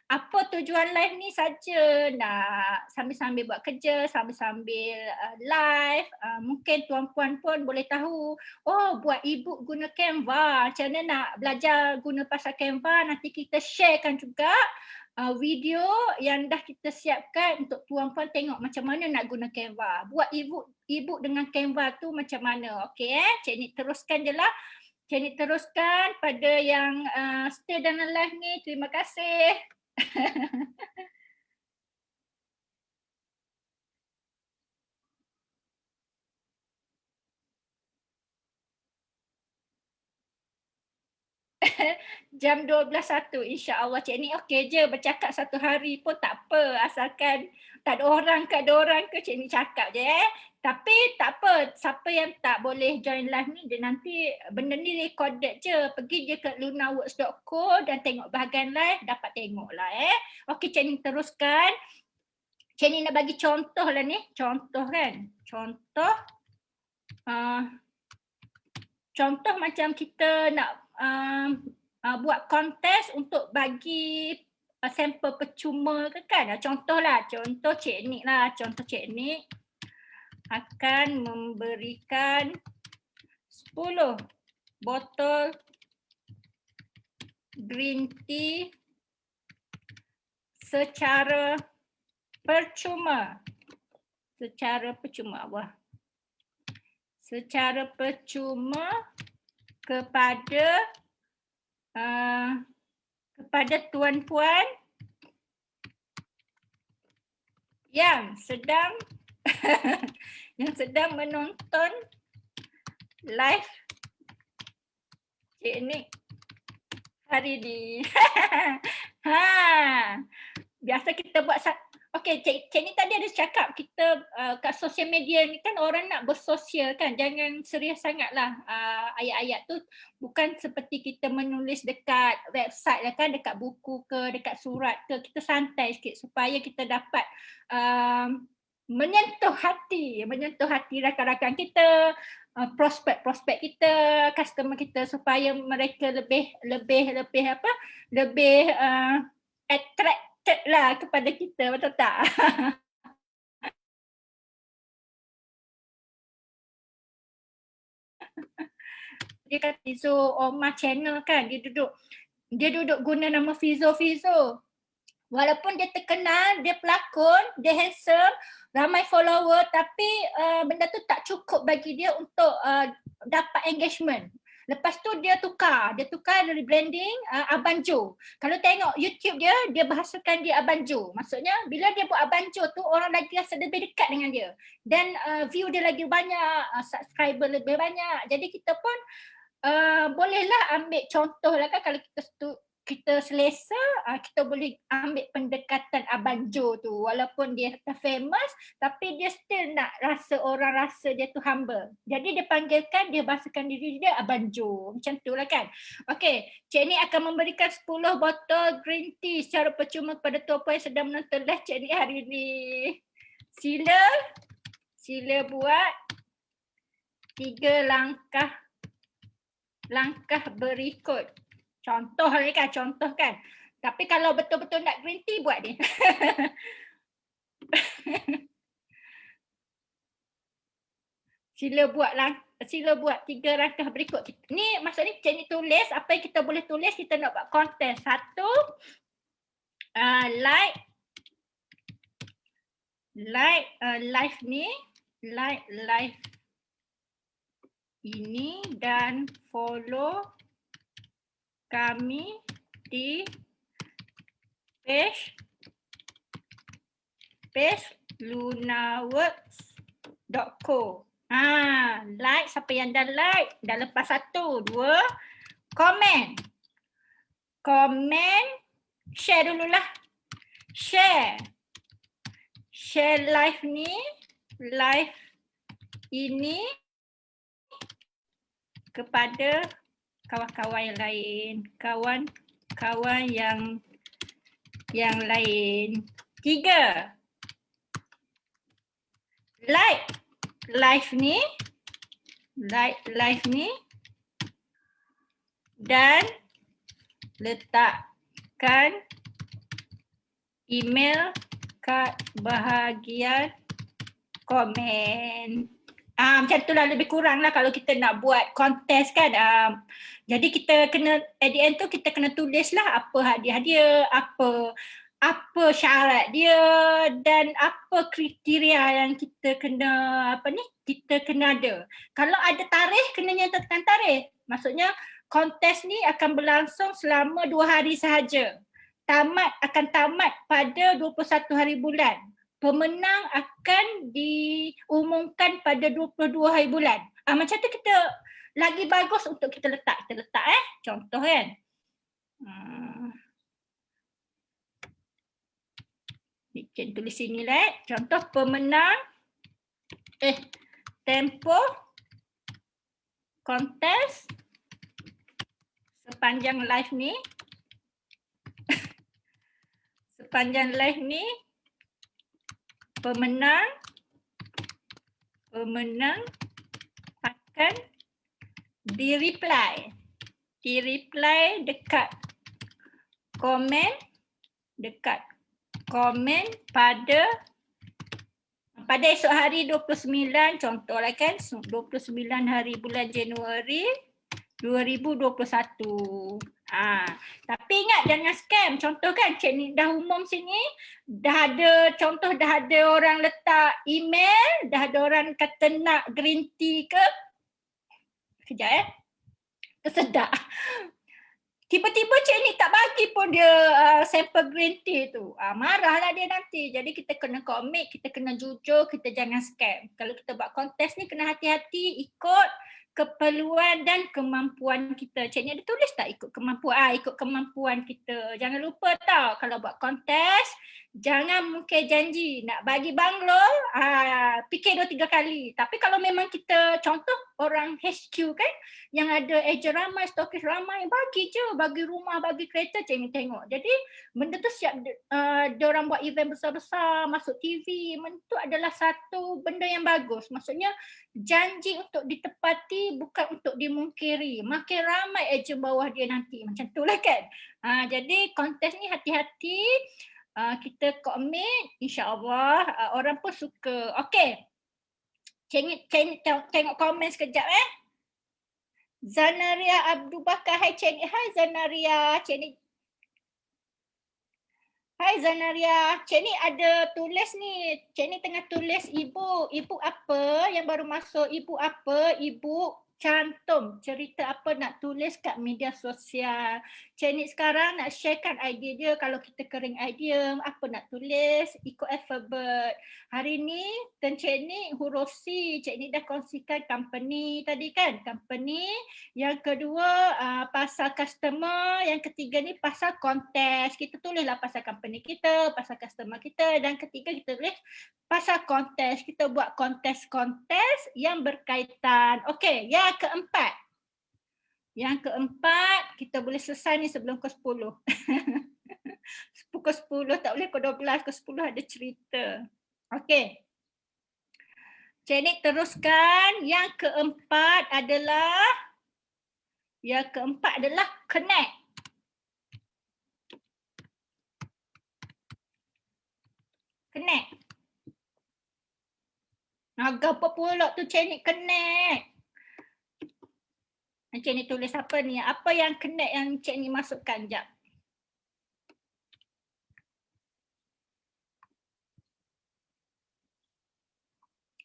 Apa tujuan live ni saja, nak sambil-sambil buat kerja, sambil-sambil live, mungkin tuan-puan pun boleh tahu, oh buat e-book guna Canva, macam mana nak belajar guna pasal Canva, nanti kita sharekan juga video yang dah kita siapkan untuk tuan-puan tengok macam mana nak guna Canva. Buat e-book dengan Canva tu macam mana. Okey Cik Ni teruskan je lah. Cik Ni teruskan pada yang stay dalam live ni. Terima kasih. Jam 12.01 insya-Allah. Cik Ni okey je bercakap satu hari pun tak apa, asalkan tak ada orang ke Cik Ni cakap je Tapi tak apa, siapa yang tak boleh join live ni, dia nanti benda ni recorded je. Pergi je ke lunaworks.co dan tengok bahagian live, dapat tengok lah Okey Cik Ni teruskan. Cik Ni nak bagi contoh lah ni, contoh kan. Contoh macam kita nak buat kontes untuk bagi sampel percuma ke kan. Contoh Cik Ni lah. Contoh Cik Ni akan memberikan 10 botol green tea secara percuma. Secara percuma kepada tuan-puan yang sedang menonton live Cik Ni hari ni. Biasa kita buat okey, Cik Ni tadi ada cakap kita kat sosial media ni kan orang nak bersosial kan, jangan serius sangatlah ayat-ayat tu. Bukan seperti kita menulis dekat website lah kan, dekat buku ke, dekat surat ke. Kita santai sikit supaya kita dapat menyentuh hati rakan-rakan kita, prospek kita, customer kita, supaya mereka lebih attracted lah kepada kita, betul tak? Dia kata Fizo Omar channel kan, dia duduk guna nama Fizo. Walaupun dia terkenal, dia pelakon, dia handsome, ramai follower, tapi benda tu tak cukup bagi dia untuk dapat engagement. Lepas tu dia tukar dari branding Abang Jo. Kalau tengok YouTube dia bahasakan dia Abang Jo. Maksudnya bila dia buat Abang Jo tu orang lagi rasa lebih dekat dengan dia. Dan view dia lagi banyak, subscriber lebih banyak. Jadi kita pun bolehlah ambil contoh lah kan, kalau kita selesa, kita boleh ambil pendekatan Abang Jo tu. Walaupun dia famous, tapi dia still nak orang rasa dia tu humble. Jadi dia panggilkan, dia bahasakan diri dia Abang Jo. Macam tu lah kan. Okay, Cik Ni akan memberikan 10 botol green tea secara percuma kepada tuan-puan yang sedang menonton live Cik Ni hari ni. Sila buat 3 langkah berikut. Contoh kan. Tapi kalau betul-betul nak green tea, buat dia. Sila buat 3 langkah berikut. Ni maksudnya Cik Ni tulis apa yang kita boleh tulis, kita nak buat konten. 1, like live ni, like live ini dan follow kami di page lunaworks.co. Like, siapa yang dah like, dah lepas 1, 2, komen, share dululah. Share live ini kepada kawan-kawan yang lain, kawan-kawan yang lain. 3, like live ni dan letakkan email kat bahagian komen. Macam itulah, lebih kurang lah kalau kita nak buat kontes kan. Jadi kita kena, at the end tu kita kena tulis lah apa hadiah dia, apa syarat dia dan apa kriteria yang kita kena kita kena ada. Kalau ada tarikh, kena nyatakan tarikh. Maksudnya kontes ni akan berlangsung selama 2 hari sahaja. Akan tamat pada 21 hari bulan. Pemenang akan diumumkan pada 22 hari bulan. Macam tu kita lagi bagus untuk kita letak contoh kan. Cik tulis sini lah. Contoh pemenang tempoh kontes sepanjang live ni pemenang akan di-reply dekat komen pada esok hari 29, contohlah kan, 29 hari bulan Januari 2021. Tapi ingat jangan scam. Contoh kan Cik Ni dah umum sini, dah ada orang letak email, dah ada orang kata nak green tea ke. Kejap tersedak. Tiba-tiba Cik Ni tak bagi pun dia sampel green tea tu. Marahlah dia nanti. Jadi kita kena komit, kita kena jujur, kita jangan scam. Kalau kita buat kontes ni kena hati-hati, ikut keperluan dan kemampuan kita. Cik Ni ada tulis tak ikut kemampuan kita. Jangan lupa tau kalau buat kontes, jangan mungkin janji nak bagi banglo, fikir 2-3 kali. Tapi kalau memang kita, contoh orang HQ kan, yang ada ejen ramai, stokis ramai, bagi je, bagi rumah, bagi kereta, Cik Ni tengok. Jadi benda tu siap diorang buat event besar-besar, masuk TV, itu adalah satu benda yang bagus. Maksudnya janji untuk ditepati, bukan untuk dimungkiri. Makin ramai ejen bawah dia nanti, macam tu lah kan. Jadi kontes ni hati-hati, kita komit, insya-Allah orang pun suka. Okey. Cik Ni tengok komen sekejap Zanaria Abdul Bakar. Hai Cik Ni. Hai Zanaria. Hai Zanaria. Cik Ni ada tulis ni. Cik Ni tengah tulis ibu. Ibu apa yang baru masuk? Ibu apa? Ibu cantum cerita apa nak tulis kat media sosial. Cik Nik sekarang nak sharekan idea dia, kalau kita kering idea apa nak tulis, ikut alphabet. Hari ni turn Cik Nik huruf C. Cik Nik dah kongsikan company tadi kan, company. Yang kedua pasal customer, yang ketiga ni pasal kontes. Kita tulislah pasal company kita, pasal customer kita, dan ketiga kita tulis pasal kontes. Kita buat kontes-kontes yang berkaitan. Okey, yang keempat. Yang keempat, kita boleh selesai ni sebelum pukul 10. Pukul 10 tak boleh, pukul 12, pukul 10 ada cerita. Okey. Cik Nik teruskan. Yang keempat adalah connect. Connect. Agak apa pula tu Cik Nik connect? Cik Nik tulis apa ni? Apa yang connect yang Cik Nik masukkan? Sekejap.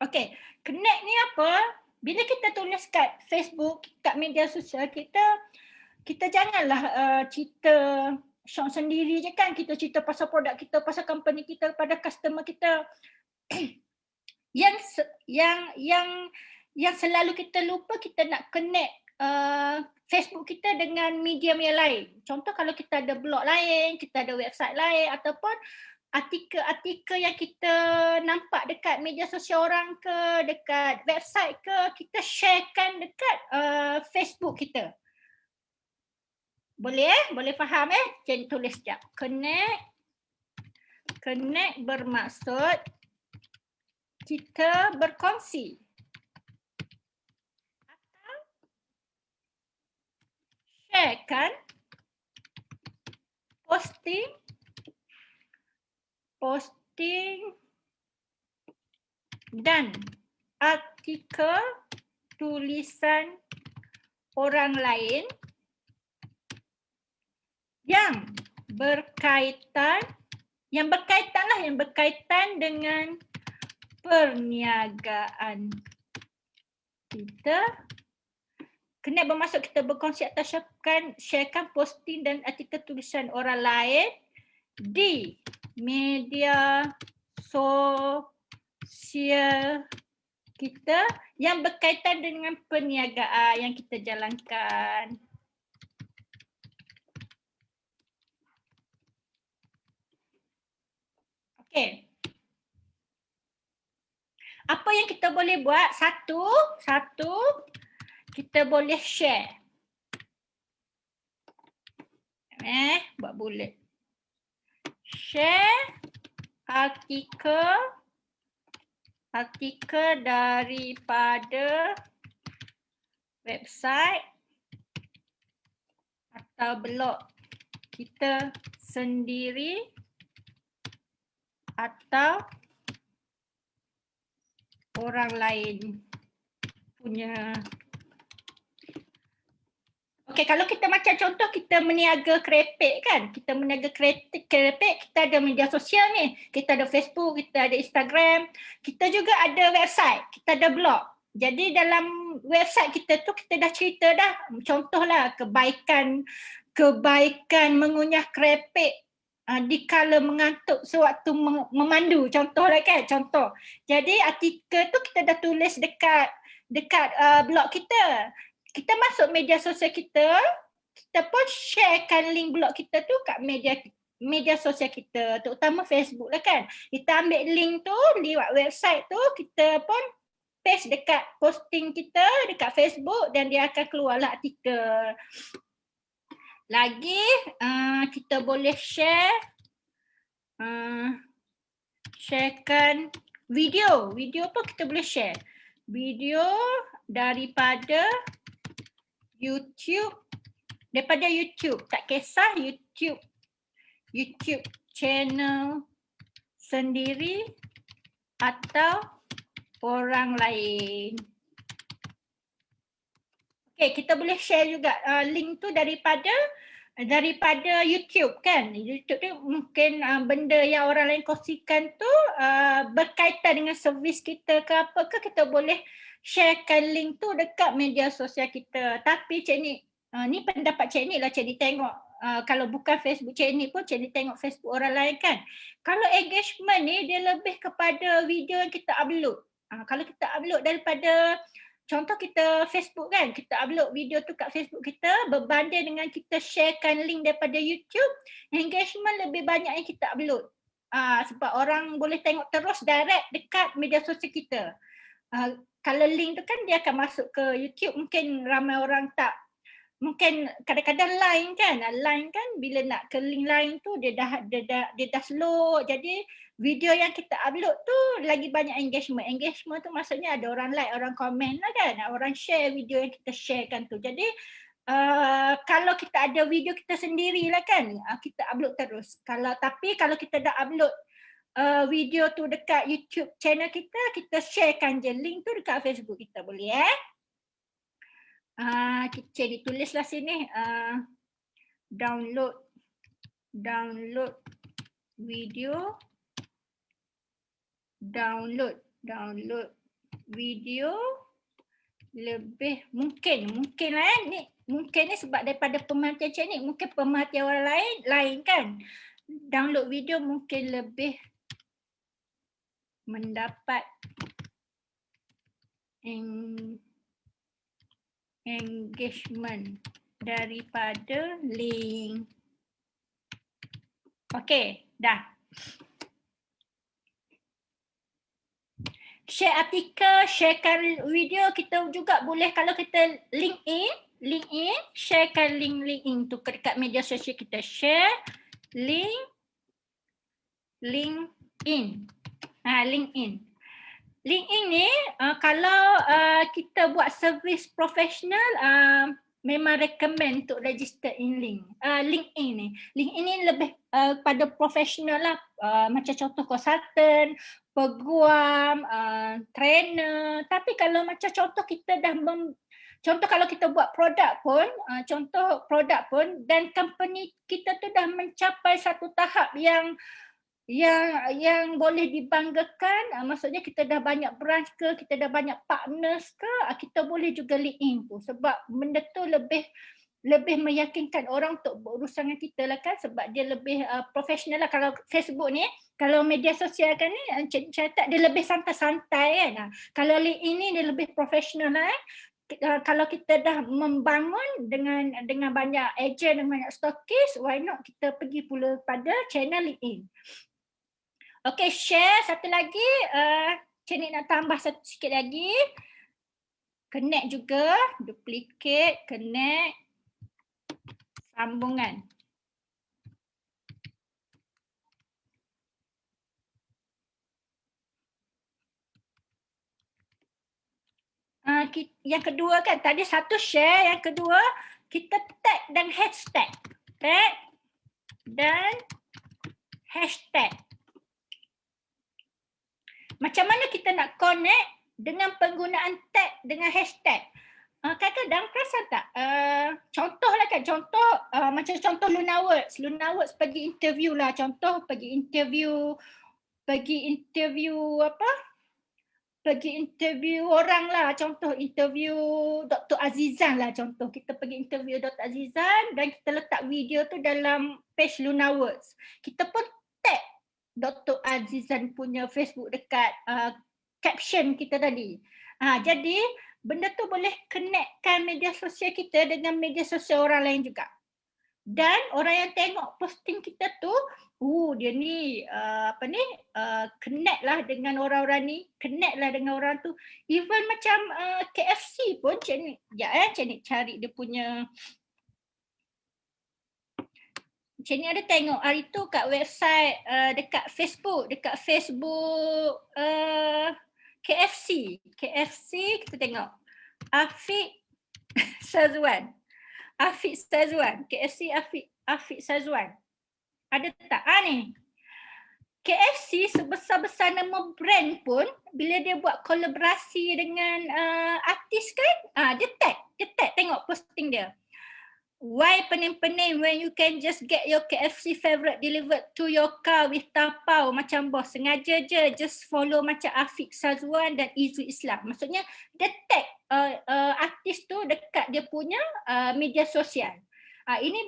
Okey, connect ni apa? Bila kita tulis kat Facebook, kat media sosial kita janganlah cerita syok sendiri je kan. Kita cerita pasal produk kita, pasal company kita pada customer kita. Yang selalu kita lupa, kita nak connect Facebook kita dengan medium yang lain. Contoh kalau kita ada blog lain, kita ada website lain, ataupun artikel-artikel yang kita nampak dekat media sosial orang ke, dekat website ke, kita sharekan dekat Facebook kita. Boleh Boleh faham Cik tulis sekejap. Connect bermaksud kita berkongsi. Atau sharekan posting dan artikel tulisan orang lain yang berkaitan dengan perniagaan kita. Kena bermaksud kita berkongsi atau sharekan posting dan artikel tulisan orang lain di media sosial kita yang berkaitan dengan perniagaan yang kita jalankan. Okey. Apa yang kita boleh buat? Satu, kita boleh share. Buat bullet. Share artikel daripada website atau blog kita sendiri atau orang lain punya. Okey, kalau kita macam contoh kita meniaga kerepek kan, kita meniaga kerepek, kita ada media sosial ni, kita ada Facebook, kita ada Instagram, kita juga ada website, kita ada blog. Jadi dalam website kita tu kita dah cerita dah, contohlah kebaikan mengunyah kerepek di kala mengantuk sewaktu memandu, contohlah kan, contoh. Jadi artikel tu kita dah tulis dekat blog kita. Kita masuk media sosial kita pun sharekan link blog kita tu kat media sosial kita, terutama Facebook lah kan. Kita ambil link tu lewat website tu, kita pun paste dekat posting kita dekat Facebook dan dia akan keluarlah artikel. Lagi kita boleh sharekan video. Video pun kita boleh share. Video daripada YouTube, tak kisah YouTube channel sendiri atau orang lain. Okay, kita boleh share juga link tu daripada YouTube kan. YouTube tu mungkin benda yang orang lain kongsikan tu berkaitan dengan servis kita ke apa ke, kita boleh sharekan link tu dekat media sosial kita. Tapi Cik Nik, ni pendapat Cik Nik lah, Cik Nik tengok. Kalau bukan Facebook Cik Nik pun Cik Nik tengok Facebook orang lain kan. Kalau engagement ni dia lebih kepada video yang kita upload. Kalau kita upload daripada, contoh kita Facebook kan, kita upload video tu kat Facebook kita berbanding dengan kita sharekan link daripada YouTube, engagement lebih banyak yang kita upload. Sebab orang boleh tengok terus direct dekat media sosial kita. Kalau link tu kan dia akan masuk ke YouTube, mungkin ramai orang tak, mungkin kadang-kadang line kan bila nak ke link lain tu dia dah slow. Jadi video yang kita upload tu lagi banyak engagement. Engagement tu maksudnya ada orang like, orang komen lah kan, orang share video yang kita sharekan tu. Jadi kalau kita ada video kita sendiri lah kan, kita upload terus. Tapi kalau kita dah upload video tu dekat YouTube channel kita, kita sharekan je link tu dekat Facebook kita, boleh kita ditulislah sini, download video, download video lebih mungkin lah ni, mungkin ni sebab daripada pemerhatian Cik Nik, mungkin pemerhatian orang lain kan. Download video mungkin lebih mendapat engagement daripada link. Okey, dah. Share artikel, sharekan video, kita juga boleh kalau kita LinkedIn, sharekan link LinkedIn tu dekat media sosial kita. Share LinkedIn. LinkedIn. LinkedIn ni kalau kita buat servis profesional, memang recommend untuk register in LinkedIn ni. LinkedIn ni lebih pada profesional lah, macam contoh konsultan, peguam, trainer. Tapi kalau macam contoh kita dah contoh kalau kita buat produk pun, dan company kita tu dah mencapai satu tahap yang boleh dibanggakan, maksudnya kita dah banyak branch ke, kita dah banyak partners ke, kita boleh juga LinkedIn tu, sebab benda tu lebih meyakinkan orang untuk berurusan dengan kita lah kan, sebab dia lebih profesional lah. Kalau Facebook ni, kalau media sosial kan ni, catat dia lebih santai-santai kan. Kalau LinkedIn ni dia lebih profesional lah. Kalau kita dah membangun dengan banyak agent dan banyak stokis, why not kita pergi pula pada channel LinkedIn. Okay, share satu lagi, Cik Nik nak tambah sikit lagi. Connect juga, duplicate, connect, sambungan. Yang kedua kan, tadi satu share, yang kedua kita tag dan hashtag. Tag dan hashtag. Macam mana kita nak connect dengan penggunaan tag dengan hashtag? Kadang-kadang perasan tak? Contohlah kan, macam contoh Luna Words. Luna Words pergi interview lah, contoh pergi interview orang lah, contoh interview Dr. Azizan lah, contoh kita pergi interview Dr. Azizan dan kita letak video tu dalam page Luna Words. Kita pun tag Dr. Azizan punya Facebook dekat caption kita tadi. Jadi benda tu boleh connectkan media sosial kita dengan media sosial orang lain juga. Dan orang yang tengok posting kita tu, dia ni connect lah dengan orang-orang ni, connect lah dengan orang tu. Even macam KFC pun, Cik Nik cari dia punya. Cik Nik ada tengok hari tu kat website, dekat Facebook KFC kita tengok Afiq Sazwan, KFC Afiq Sazwan. Ada tak? Ni KFC sebesar-besar nama brand pun bila dia buat kolaborasi dengan artis kan, dia tag tengok posting dia. Why pening-pening when you can just get your KFC favorite delivered to your car with tapau macam bos. Sengaja je, just follow macam Afiq Sazwan dan Izu Islam. Maksudnya dia tag artis tu dekat dia punya media sosial. Ini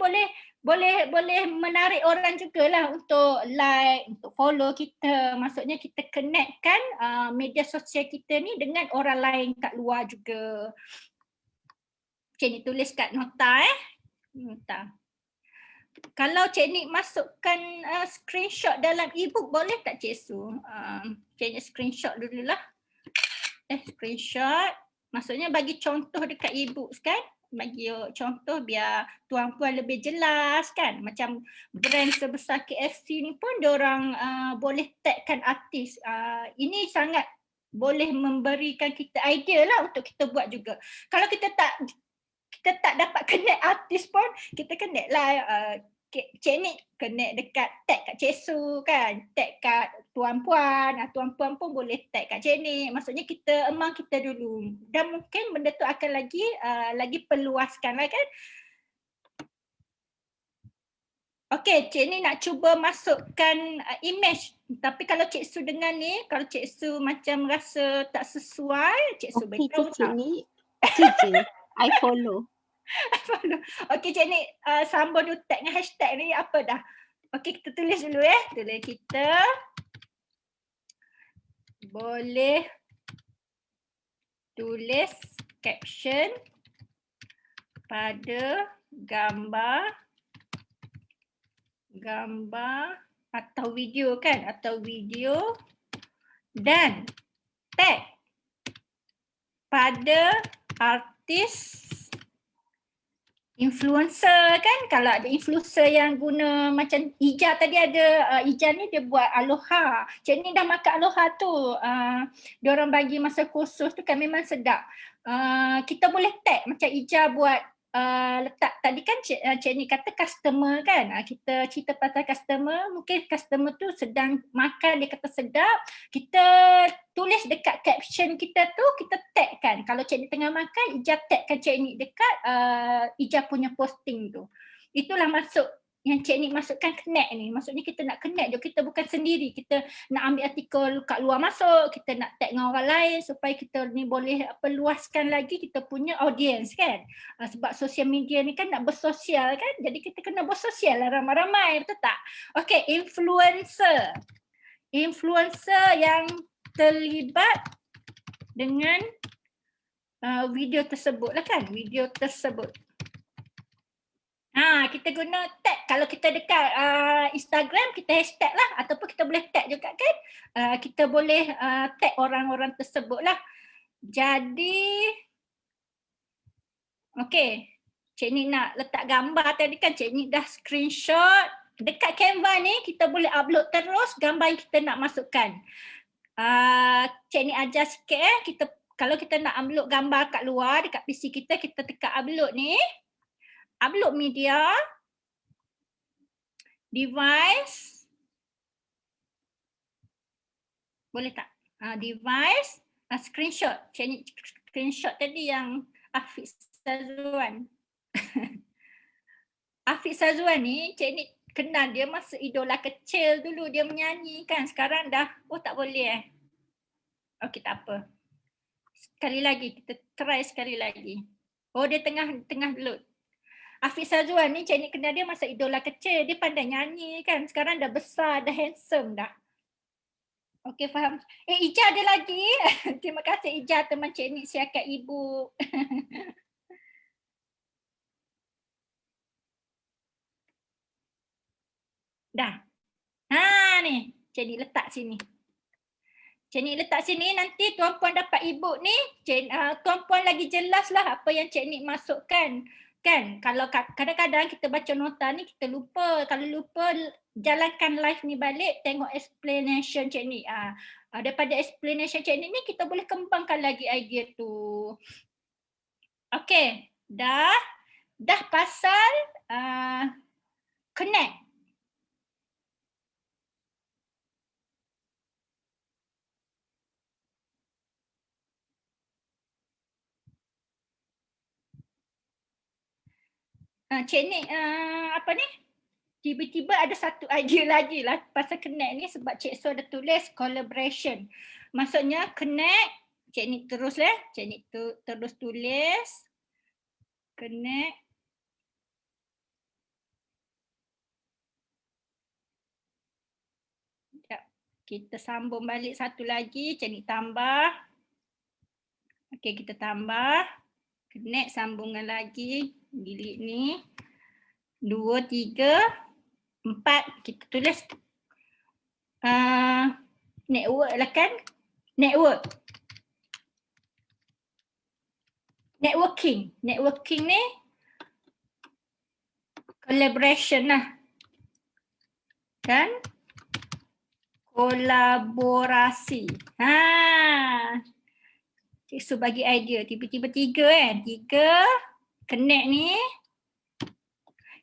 boleh menarik orang jugalah untuk like, untuk follow kita. Maksudnya kita connectkan media sosial kita ni dengan orang lain kat luar juga. Cik Nik tulis kat nota nota. Kalau Cik Nik masukkan screenshot dalam e-book boleh tak Cik Su? Cik Nik screenshot dululah. Screenshot. Maksudnya bagi contoh dekat e-book kan? Bagi contoh biar tuan-puan lebih jelas kan. Macam brand sebesar KFC ni pun diorang boleh tagkan artis. Ini sangat boleh memberikan kita idea lah untuk kita buat juga. Kalau kita tak dapat connect artis pun, kita connect lah Cik Nik connect dekat tag kat Cik Su kan, tag kat tuan-puan, tuan-puan pun boleh tag kat Cik Nik. Maksudnya kita among kita dulu dan mungkin benda tu akan lagi perluaskan lah kan. Okey, Cik Nik nak cuba masukkan image. Tapi kalau Cik Su dengar ni, kalau Cik Su macam rasa tak sesuai, Cik Su beritahu Cik tak? Nik. Cik, I follow. Okey Cik Nik sambung dulu tag dengan hashtag ni apa dah. Okey kita tulis dulu Tulis kita boleh tulis caption pada gambar atau video kan, atau video dan tag pada artis influencer kan. Kalau ada influencer yang guna macam Ija tadi ada, Ija ni dia buat aloha. Cik ni dah makan aloha tu. Diorang bagi masa khusus tu kan memang sedap. Kita boleh tag macam Ija buat letak tadi kan Cik ni kata customer kan. Kita cerita pasal customer, mungkin customer tu sedang makan dia kata sedap. Kita tulis dekat caption kita tu, kita tag kan. Kalau Cik ni tengah makan, Ija tagkan Cik ni dekat Ija punya posting tu. Itulah maksud yang Cik Nik masukkan connect ni. Maksudnya kita nak connect je, kita bukan sendiri. Kita nak ambil artikel kat luar masuk, kita nak tag dengan orang lain supaya kita ni boleh perluaskan lagi kita punya audience kan. Sebab sosial media ni kan nak bersosial kan, jadi kita kena bersosial lah ramai-ramai, betul tak? Okay, influencer yang terlibat dengan video tersebut lah kan, video tersebut. Kita guna tag. Kalau kita dekat Instagram, kita hashtag lah. Ataupun kita boleh tag juga kan. Kita boleh tag orang-orang tersebut lah. Jadi, okay. Cik Nik nak letak gambar tadi kan. Cik Nik dah screenshot. Dekat Canva ni, kita boleh upload terus gambar yang kita nak masukkan. Cik Nik ajar sikit kalau kita nak upload gambar kat luar, dekat PC kita, kita tekan upload ni. Upload media, device, boleh tak? Device, screenshot. Cik Nik screenshot tadi yang Afiq Sazwan. Afiq Sazwan ni, Cik Nik kenal dia masa idola kecil dulu dia menyanyi kan. Sekarang dah, tak boleh Okey tak apa. Sekali lagi, kita try sekali lagi. Dia tengah load. Afiq Sazwan ni Cik Nik kenal dia masa idola kecil. Dia pandai nyanyi kan. Sekarang dah besar, dah handsome dah. Okey faham. Ija ada lagi. Terima kasih Ija teman Cik Nik siapkan ibu. Dah. Ni. Cik Nik letak sini. Cik Nik letak sini, nanti tuan-puan dapat e-book ni, tuan-puan lagi jelas lah apa yang Cik Nik masukkan. Kan, kalau kadang-kadang kita baca nota ni kita lupa. Kalau lupa, jalankan live ni balik, tengok explanation Cik Nik. Daripada explanation Cik Nik ni, kita boleh kembangkan lagi idea tu. Okay, dah pasal connect. Cik Nik apa ni? Tiba-tiba ada satu idea lagi lah pasal connect ni sebab Cik Su ada tulis collaboration. Maksudnya connect, Cik Nik terus Cik Nik terus tulis connect. Sekejap. Kita sambung balik satu lagi, Cik Nik tambah. Okey, kita tambah. Connect sambungan lagi. Delete ni. 2, 3, 4. Kita tulis network lah kan? Network. Networking. Networking ni collaboration lah. Kan? Kolaborasi. Cik Su bagi idea. Tiba-tiba 3 kan? 3 connect ni.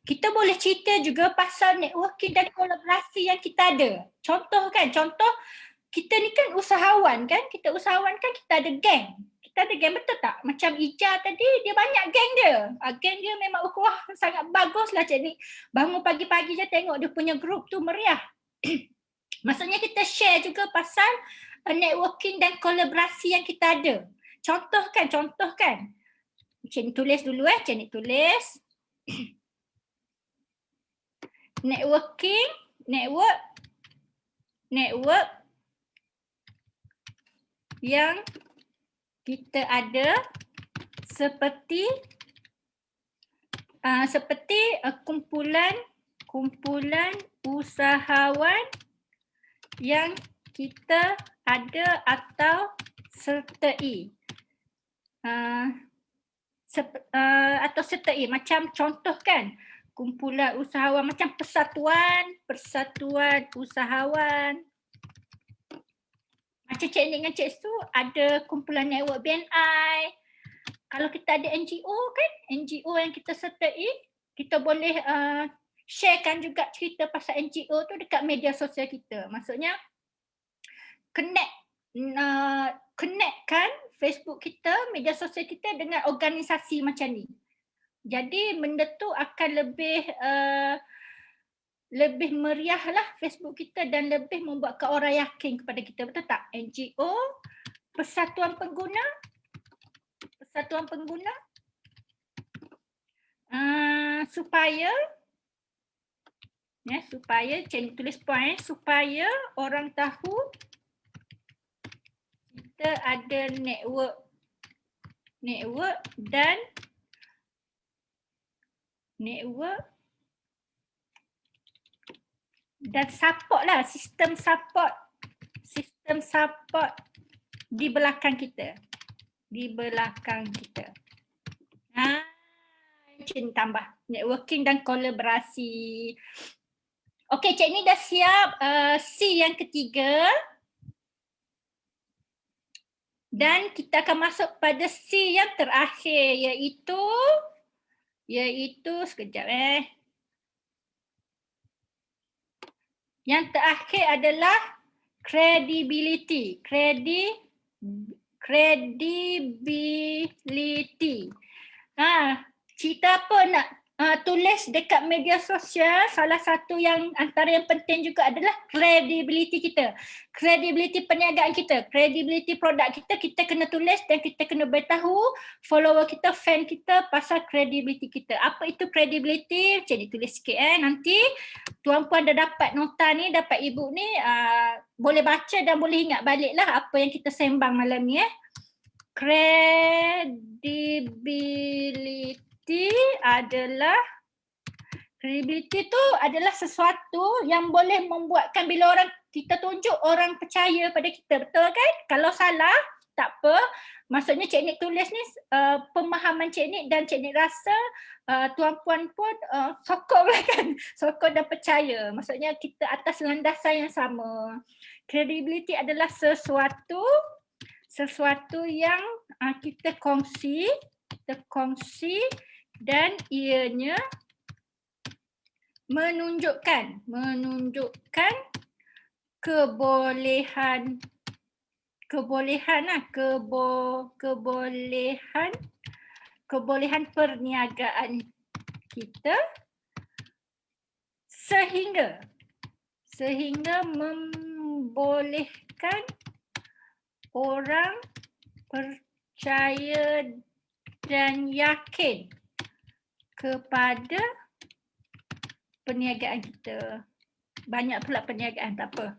Kita boleh cerita juga pasal networking dan kolaborasi yang kita ada. Contoh kan? Contoh kita ni kan usahawan kan? Kita usahawan kan kita ada geng. Kita ada geng, betul tak? Macam Ija tadi, dia banyak geng dia. Geng dia memang wah sangat bagus lah Cik Nik. Bangun pagi-pagi je tengok dia punya grup tu meriah. Maksudnya kita share juga pasal networking dan kolaborasi yang kita ada. Contoh kan. Cik Nik tulis dulu Cik Nik tulis. Networking, network yang kita ada seperti kumpulan usahawan yang kita ada atau sertai. Atau sertai macam contoh kan, kumpulan usahawan macam persatuan usahawan. Macam Cik Nik dengan Cik Su ada kumpulan network BNI. Kalau kita ada NGO kan, NGO yang kita sertai, kita boleh sharekan juga cerita pasal NGO tu dekat media sosial kita. Maksudnya connectkan Facebook kita, media sosial kita dengan organisasi macam ni. Jadi benda tu akan lebih meriah lah Facebook kita dan lebih membuatkan orang yakin kepada kita, betul tak? NGO, persatuan pengguna, supaya Cik Nik tulis point, supaya orang tahu kita ada network dan support lah, sistem support di belakang kita. Cik Nik tambah networking dan kolaborasi. Okey, Cik Nik dah siap C yang ketiga. Dan kita akan masuk pada C yang terakhir iaitu sekejap Yang terakhir adalah credibility. Cerita apa nak tulis dekat media sosial, salah satu yang antara yang penting juga adalah credibility kita. Credibility perniagaan kita, credibility produk kita, kita kena tulis dan kita kena beritahu follower kita, fan kita pasal credibility kita. Apa itu credibility? Cik Nik tulis sikit nanti tuan-puan dah dapat nota ni, dapat ibu ni, boleh baca dan boleh ingat baliklah apa yang kita sembang malam ni Credibility tu adalah sesuatu yang boleh membuatkan bila kita tunjuk orang percaya pada kita, betul kan? Kalau salah, tak apa. Maksudnya Cik Nik tulis ni pemahaman Cik Nik dan Cik Nik rasa tuan-puan pun sokong lah kan? Sokong dan percaya. Maksudnya kita atas landasan yang sama. Credibility adalah sesuatu yang kita kongsi dan ianya menunjukkan kebolehan perniagaan kita sehingga membolehkan orang percaya dan yakin kepada perniagaan kita. Banyak pula perniagaan, tak apa.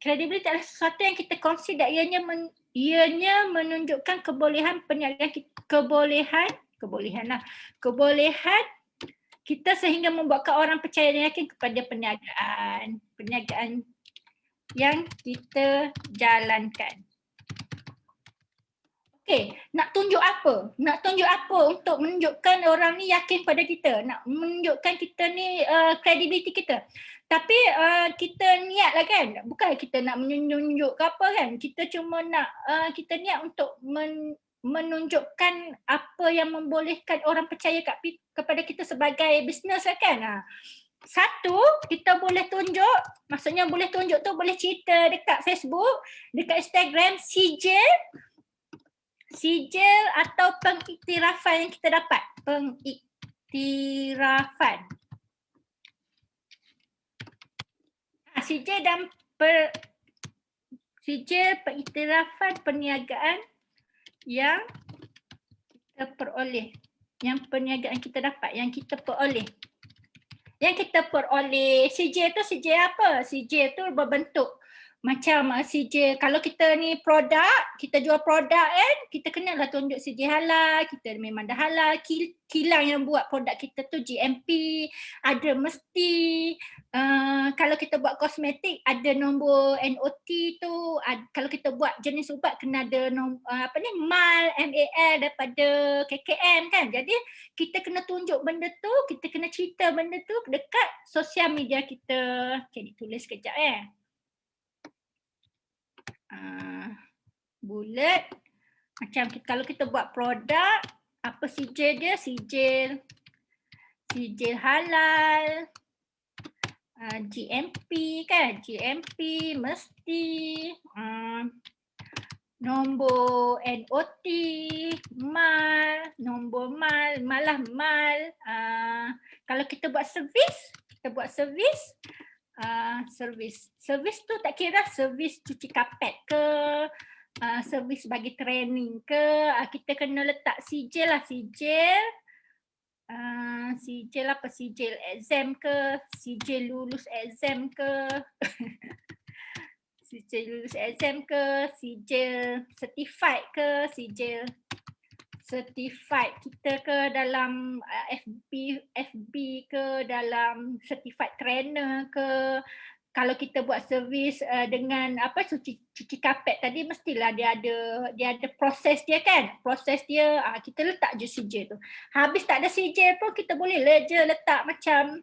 Credibility adalah sesuatu yang kita consider, ianya menunjukkan kebolehan perniagaan kita, kebolehan kita sehingga membuatkan orang percaya dan yakin kepada perniagaan yang kita jalankan. Okey, nak tunjuk apa? Nak tunjuk apa untuk menunjukkan orang ni yakin pada kita? Nak menunjukkan kita ni credibility kita. Tapi kita niat lah kan, bukan kita nak menunjuk ke apa kan. Kita cuma nak, kita niat untuk menunjukkan apa yang membolehkan orang percaya kepada kita sebagai bisnes lah kan. Satu, kita boleh tunjuk, maksudnya boleh tunjuk tu boleh cerita dekat Facebook, dekat Instagram, sijil atau pengiktirafan yang kita dapat. Pengiktirafan. Sijil dan sijil pengiktirafan perniagaan yang kita peroleh. Yang perniagaan kita dapat, yang kita peroleh. Sijil tu sijil apa? Sijil tu berbentuk macam sijil, kalau kita ni kita jual produk kan, kita kenalah tunjuk sijil halal, kita memang dah halal, kilang yang buat produk kita tu GMP, ada mesti, kalau kita buat kosmetik ada nombor NOT tu, kalau kita buat jenis ubat kena ada MAL, MAL daripada KKM kan. Jadi kita kena tunjuk benda tu, kita kena cerita benda tu dekat sosial media kita. Okay, ditulis kejap bulat. Macam kalau kita buat produk, apa sijil dia? Sijil halal, GMP kan, GMP mesti, nombor NOT, MAL, nombor MAL. Kalau kita buat servis tu tak kira servis cuci kapet ke, servis bagi training ke, kita kena letak sijil lah, sijil exam ke, sijil lulus exam ke, sijil certified ke, sijil certified kita ke dalam FB ke, dalam certified trainer ke. Kalau kita buat servis dengan cuci kapet tadi, mestilah dia ada proses dia kan. Proses dia kita letak je sijil tu. Habis tak ada sijil pun kita boleh je letak macam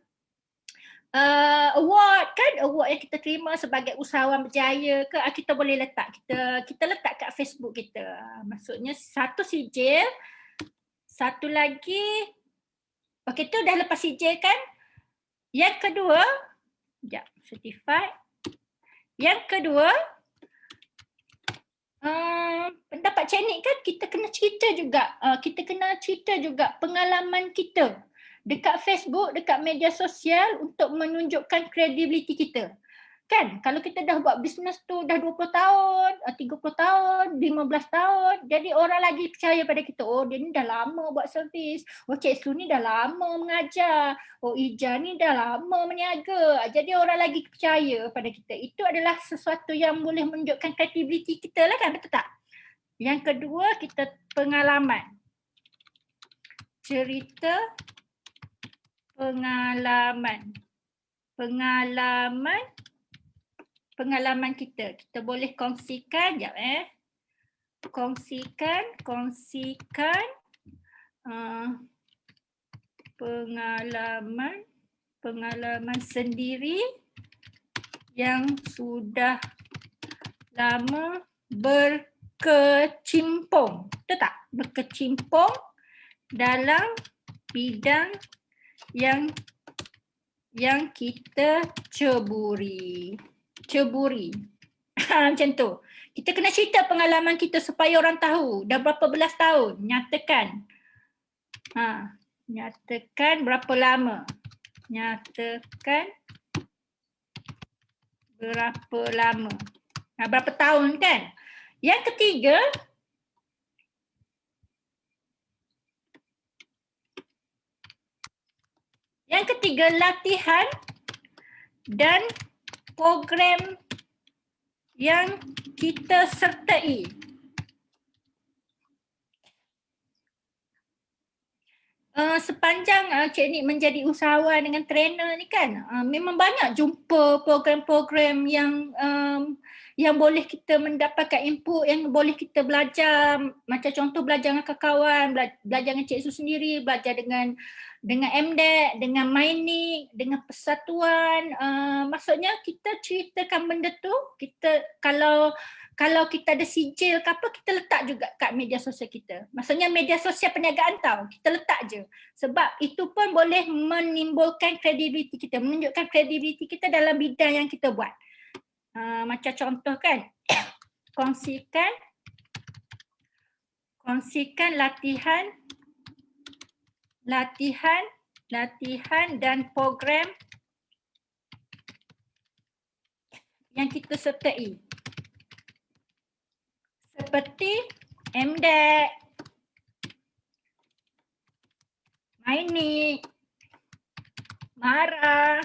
award kan, award yang kita terima sebagai usahawan berjaya ke, kita boleh letak, kita letak kat Facebook kita. Maksudnya satu sijil, satu lagi, okey tu dah lepas sijil kan. Yang kedua, certified. Yang kedua, pendapat Cenik kan, kita kena cerita juga pengalaman kita dekat Facebook, dekat media sosial untuk menunjukkan kredibiliti kita. Kan, kalau kita dah buat bisnes tu dah 20 tahun, 30 tahun, 15 tahun, jadi orang lagi percaya pada kita. Oh, dia ni dah lama buat servis. Oh, Cik Su ni dah lama mengajar. Oh, Ija ni dah lama meniaga. Jadi orang lagi percaya pada kita. Itu adalah sesuatu yang boleh menunjukkan kredibiliti kita lah kan, betul tak? Yang kedua, kita pengalaman. Cerita pengalaman kita. Kita boleh kongsikan, kongsikan pengalaman sendiri yang sudah lama berkecimpung. Betul tak? Berkecimpung dalam bidang yang kita ceburi. Macam tu. Kita kena cerita pengalaman kita supaya orang tahu dah berapa belas tahun, nyatakan. Nyatakan berapa lama. Nyatakan berapa lama. Berapa tahun kan. Yang ketiga, latihan dan program yang kita sertai. Sepanjang Cik Nik menjadi usahawan dengan trainer ni kan, memang banyak jumpa program-program yang boleh kita mendapatkan input, yang boleh kita belajar, macam contoh belajar dengan kawan-kawan, belajar dengan Cik Su sendiri, belajar dengan MDEC, dengan Mainik, dengan persatuan. Maksudnya kita ceritakan benda tu, kita kalau kita ada sijil ke apa, kita letak juga kat media sosial kita. Maksudnya media sosial perniagaan tau, kita letak je. Sebab itu pun boleh menimbulkan kredibiliti kita, menunjukkan kredibiliti kita dalam bidang yang kita buat. Macam contoh kan, kongsikan latihan dan program yang kita sertai. Seperti MDEC, Mainik, Mara,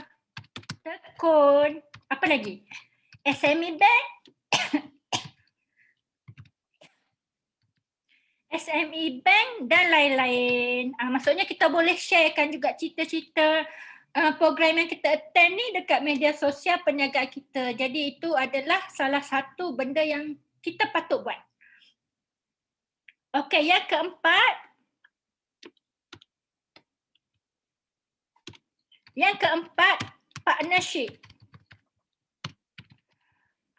Tekun, apa lagi? SME Bank, SME Bank dan lain-lain. Maksudnya kita boleh sharekan juga cerita-cerita program yang kita attend ni dekat media sosial perniagaan kita. Jadi itu adalah salah satu benda yang kita patut buat. Okey, yang keempat. Partnership.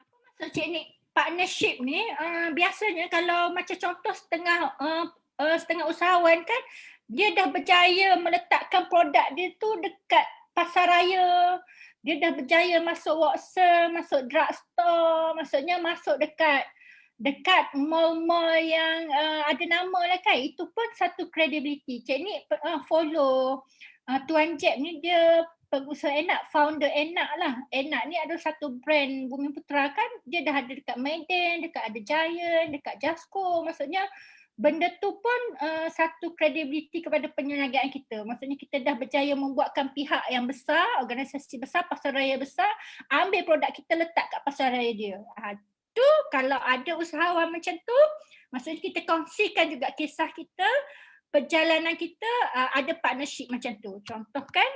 Apa maksud Cik Nik? Partnership ni biasanya kalau macam contoh setengah usahawan kan, dia dah berjaya meletakkan produk dia tu dekat pasar raya, dia dah berjaya masuk Watson, masuk drugstore, maksudnya masuk dekat mall-mall yang ada nama lah kan. Itu pun satu kredibiliti. Cik Nik follow Tuan Jeb ni, dia pengusaha enak, founder enak lah. Enak ni adalah satu brand Bumi Putra kan. Dia dah ada dekat Maiden, dekat ada Giant, dekat Jasco. Maksudnya benda tu pun satu kredibiliti kepada perniagaan kita. Maksudnya kita dah berjaya membuatkan pihak yang besar, organisasi besar, pasar raya besar, ambil produk kita letak kat pasar raya dia. Tu kalau ada usahawan macam tu, maksudnya kita kongsikan juga kisah kita, perjalanan kita, ada partnership macam tu. Contoh kan,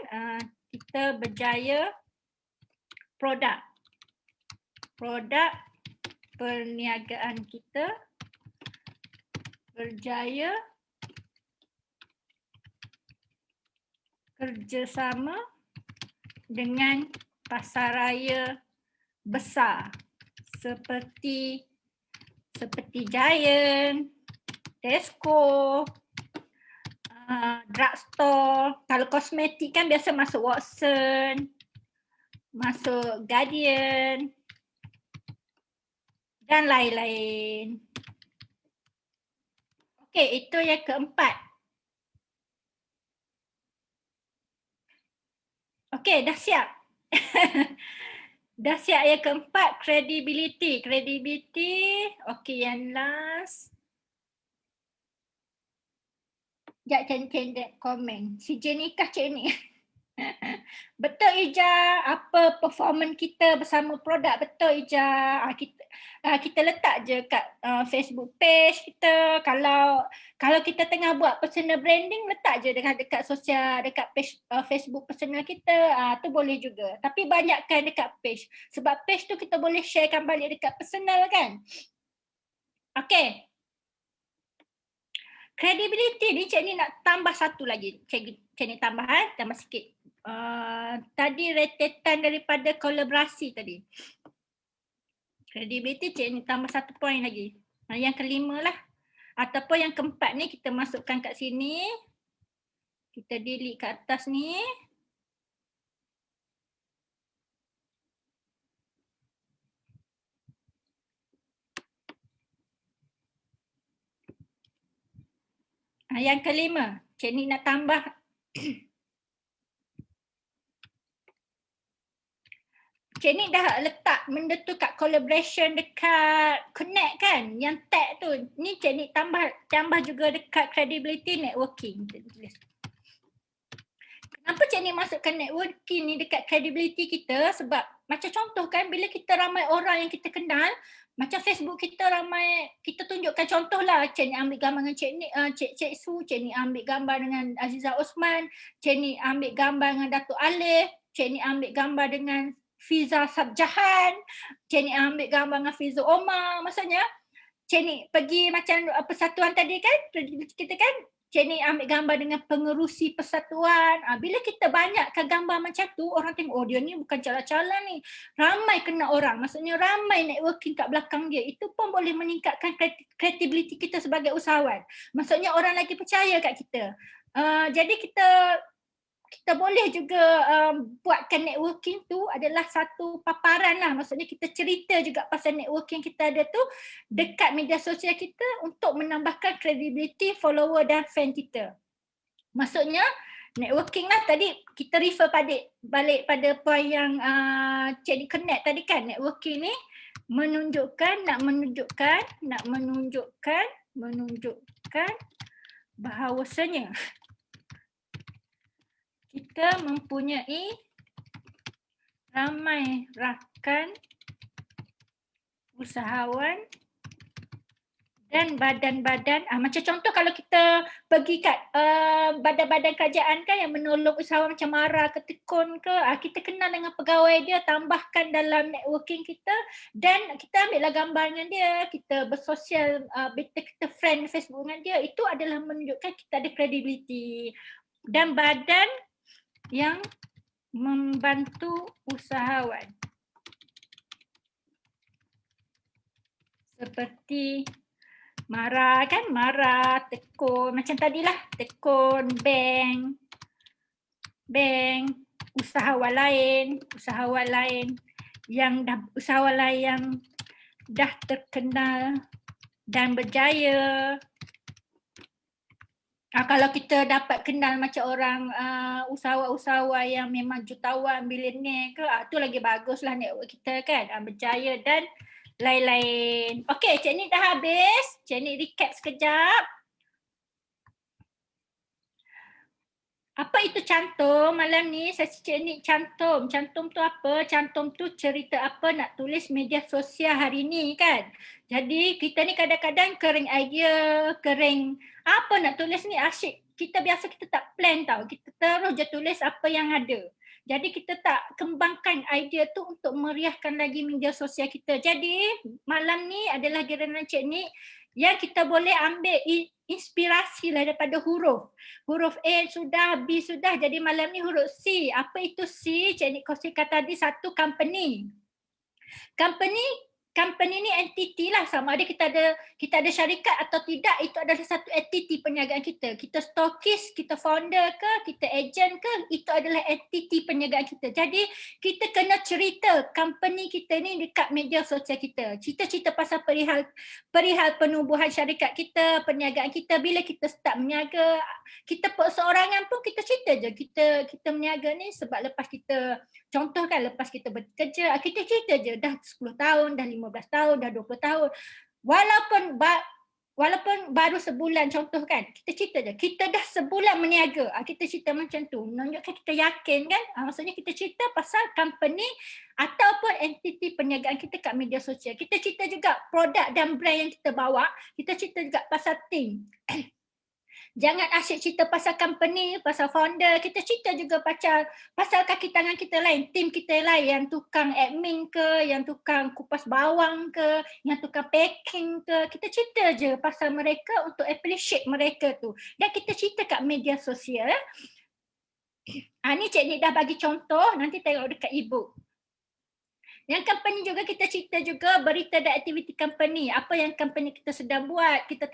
kita berjaya produk perniagaan kita berjaya kerjasama dengan pasar raya besar seperti Giant, Tesco, drugstore. Kalau kosmetik kan biasa masuk Watson, masuk Guardian dan lain-lain. Okey, itu yang keempat. Okey, dah siap. Dah siap yang keempat, credibility. Okey, yang last. Sekejap cek komen. Si Jenikah Cik Nik. Betul Ija, apa performance kita bersama produk, betul Ija. Kita letak je kat Facebook page kita. Kalau kita tengah buat personal branding, letak je dekat sosial, dekat page Facebook personal kita. Tu boleh juga. Tapi banyakkan dekat page. Sebab page tu kita boleh sharekan balik dekat personal kan. Okay. Credibility ni Cik Nik nak tambah satu lagi. Cik Nik tambah sikit. Tadi rentetan daripada kolaborasi tadi. Credibility Cik Nik tambah satu poin lagi. Yang kelima lah. Ataupun yang keempat ni kita masukkan kat sini. Kita delete kat atas ni. Yang kelima, Cik Nik nak tambah Cik Nik dah letak benda tu kat collaboration dekat connect kan, yang tag tu. Ni Cik Nik tambah juga dekat credibility networking. Kenapa Cik Nik masukkan networking ni dekat credibility kita? Sebab macam contoh kan, bila kita ramai orang yang kita kenal, macam Facebook kita ramai, kita tunjukkan contoh lah, Cik Nik ambil gambar dengan Cik Nik, Cik Su, Cik Nik ambil gambar dengan Aziza Osman, Cik Nik ambil gambar dengan Datuk Alif, Cik Nik ambil gambar dengan Fiza Sabjahan, Cik Nik ambil gambar dengan Fiza Omar. Maksudnya Cik Nik pergi macam persatuan tadi kan, kita kan, Cik Nik ambil gambar dengan pengerusi persatuan. Bila kita banyakkan gambar macam tu, orang tengok, oh dia ni bukan calon-calon ni. Ramai kena orang, maksudnya ramai networking kat belakang dia. Itu pun boleh meningkatkan kredibiliti kita sebagai usahawan. Maksudnya orang lagi percaya kat kita. Jadi kita boleh juga buatkan networking tu adalah satu paparan lah. Maksudnya kita cerita juga pasal networking kita ada tu dekat media sosial kita untuk menambahkan credibility follower dan fan kita. Maksudnya networking lah, tadi kita refer balik pada point yang Cik Nik connect tadi kan. Networking ni nak menunjukkan bahawasanya kita mempunyai ramai rakan usahawan dan badan-badan, macam contoh kalau kita pergi kat badan-badan kerajaan kan yang menolong usahawan macam Mara ke Tekun ke, kita kenal dengan pegawai dia, tambahkan dalam networking kita dan kita ambillah gambar dengan dia, kita bersosial, kita friend Facebook dengan dia, itu adalah menunjukkan kita ada credibility. Dan badan yang membantu usahawan seperti Mara kan, Mara, Tekun, macam tadilah, Tekun, bank, usahawan lain yang dah terkenal dan berjaya. Kalau kita dapat kenal macam orang usahawan-usahawan yang memang jutawan, bilioner ke, tu lagi baguslah network kita kan, berjaya dan lain-lain. Okey, Cik Nik dah habis. Cik Nik recap sekejap. Apa itu cantum? Malam ni sesi Cik Nik cantum. Cantum tu apa? Cantum tu cerita apa nak tulis media sosial hari ni kan. Jadi kita ni kadang-kadang kering idea, kering apa nak tulis ni asyik. Kita tak plan tau. Kita terus je tulis apa yang ada. Jadi kita tak kembangkan idea tu untuk meriahkan lagi media sosial kita. Jadi malam ni adalah giliran Cik Nik yang kita boleh ambil inspirasi lah daripada huruf. Huruf A sudah, B sudah, jadi malam ni huruf C. Apa itu C? Cik Nik kongsikan tadi, satu company. Company ni entiti lah, sama ada kita ada syarikat atau tidak, itu adalah satu entiti perniagaan kita. Kita stokis, kita founder ke, kita agent ke, itu adalah entiti perniagaan kita. Jadi kita kena cerita company kita ni dekat media sosial kita. Cerita-cerita pasal perihal penubuhan syarikat kita, perniagaan kita, bila kita start berniaga, kita perseorangan pun kita cerita je. Kita berniaga ni sebab lepas kita, contoh kan lepas kita bekerja, kita cerita je dah 10 tahun, dah 15 tahun, dah 20 tahun. Walaupun baru sebulan contoh kan, kita cerita je. Kita dah sebulan berniaga, kita cerita macam tu. Menunjukkan kita yakin kan, maksudnya kita cerita pasal company ataupun entiti perniagaan kita kat media sosial. Kita cerita juga produk dan brand yang kita bawa, kita cerita juga pasal team. Jangan asyik cerita pasal company, pasal founder. Kita cerita juga pasal kaki tangan kita lain, tim kita lain, yang tukang admin ke, yang tukang kupas bawang ke, yang tukang packing ke. Kita cerita je pasal mereka untuk appreciate mereka tu. Dan kita cerita kat media sosial. Ni Cik Nik dah bagi contoh, nanti tengok dekat e-book. Yang company juga kita cerita juga berita dan aktiviti company. Apa yang company kita sedang buat. Kita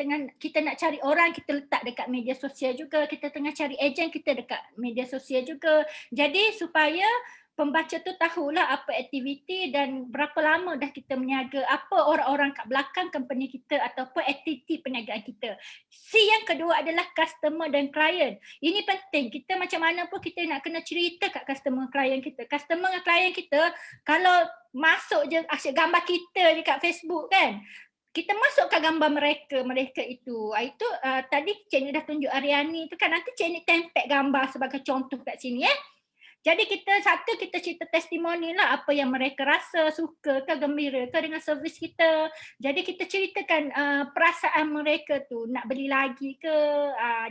nak cari orang, kita letak dekat media sosial juga. Kita tengah cari agent, kita dekat media sosial juga. Jadi supaya pembaca tu tahulah apa aktiviti dan berapa lama dah kita meniaga, apa orang-orang kat belakang company kita ataupun aktiviti perniagaan kita. C yang kedua adalah customer dan klien. Ini penting, kita macam mana pun kita nak kena cerita kat customer klien kita. Customer dan klien kita kalau masuk je asyik gambar kita je kat Facebook kan, kita masukkan gambar mereka itu. Itu tadi Cik Nik dah tunjuk Ariani tu kan, nanti Cik Nik tempel gambar sebagai contoh kat sini Jadi kita cerita testimoni lah apa yang mereka rasa, suka ke, gembira ke dengan servis kita. Jadi kita ceritakan perasaan mereka tu, nak beli lagi ke.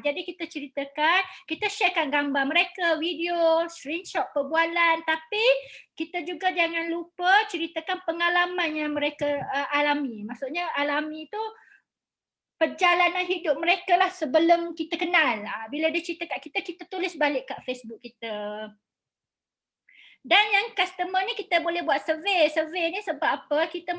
Jadi kita ceritakan, kita sharekan gambar mereka, video, screenshot perbualan, tapi kita juga jangan lupa ceritakan pengalaman yang mereka alami. Maksudnya alami tu perjalanan hidup mereka lah sebelum kita kenal. Bila dia cerita kat kita, kita tulis balik kat Facebook kita. Dan yang customer ni kita boleh buat survey. Survey ni sebab apa? Kita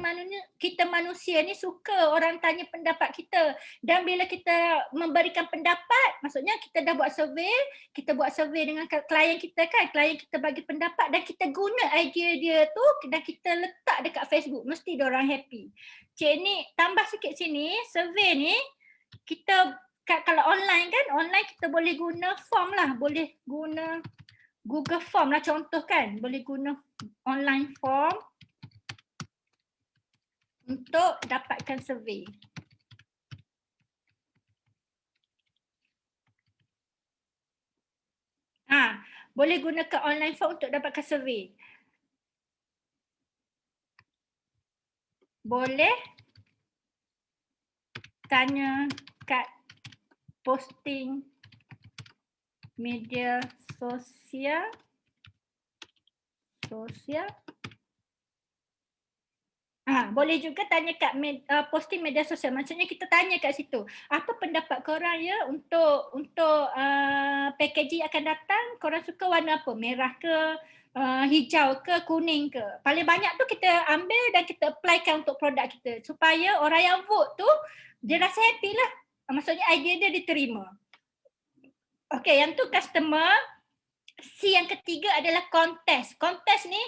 manusia ni suka orang tanya pendapat kita. Dan bila kita memberikan pendapat, maksudnya kita dah buat survey, kita buat survey dengan klien kita kan, klien kita bagi pendapat dan kita guna idea dia tu dan kita letak dekat Facebook, mesti diorang happy. Cik ni tambah sikit sini, survey ni kita kalau online kan, online kita boleh guna form lah, boleh guna Google Form lah contoh kan, boleh guna online form untuk dapatkan survey. Boleh gunakan online form untuk dapatkan survey. Boleh tanya kat posting media sosial. Boleh juga tanya kat posting media sosial. Maksudnya kita tanya kat situ, apa pendapat korang ya untuk packaging akan datang, korang suka warna apa? Merah ke, hijau ke, kuning ke? Paling banyak tu kita ambil dan kita applykan untuk produk kita supaya orang yang vote tu dia rasa happy lah. Maksudnya idea dia diterima. Okay, yang tu customer. C yang ketiga adalah kontes. Kontes ni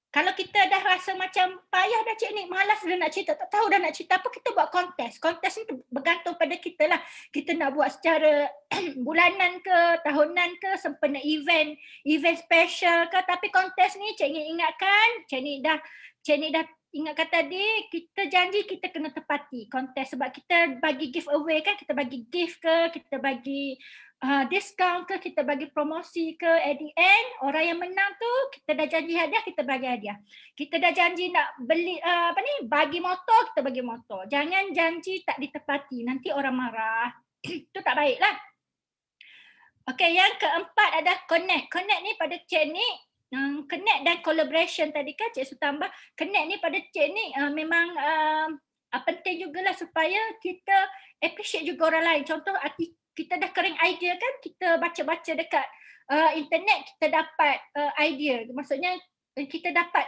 kalau kita dah rasa macam payah dah Cik Nik, malas dah nak cerita, tak tahu dah nak cerita apa, kita buat kontes. Kontes ni bergantung pada kita lah. Kita nak buat secara bulanan ke, tahunan ke, sempena event special ke. Tapi kontes ni Cik Nik ingatkan, Cik Nik dah ingatkan tadi, kita janji kita kena tepati kontes sebab kita bagi giveaway kan, kita bagi gift ke, kita bagi diskaun ke, kita bagi promosi ke, at the end orang yang menang tu kita dah janji hadiah, kita bagi hadiah. Kita dah janji nak beli bagi motor, kita bagi motor. Jangan janji tak ditepati, nanti orang marah. Itu tak baik lah. Okay, yang keempat ada connect. Connect ni pada Cik Nik, connect dan collaboration tadi kan Cik Su tambah. Connect ni pada Cik Nik memang penting jugalah supaya kita appreciate juga orang lain. Contoh kita dah kering idea kan, kita baca-baca dekat internet, kita dapat idea. Maksudnya kita dapat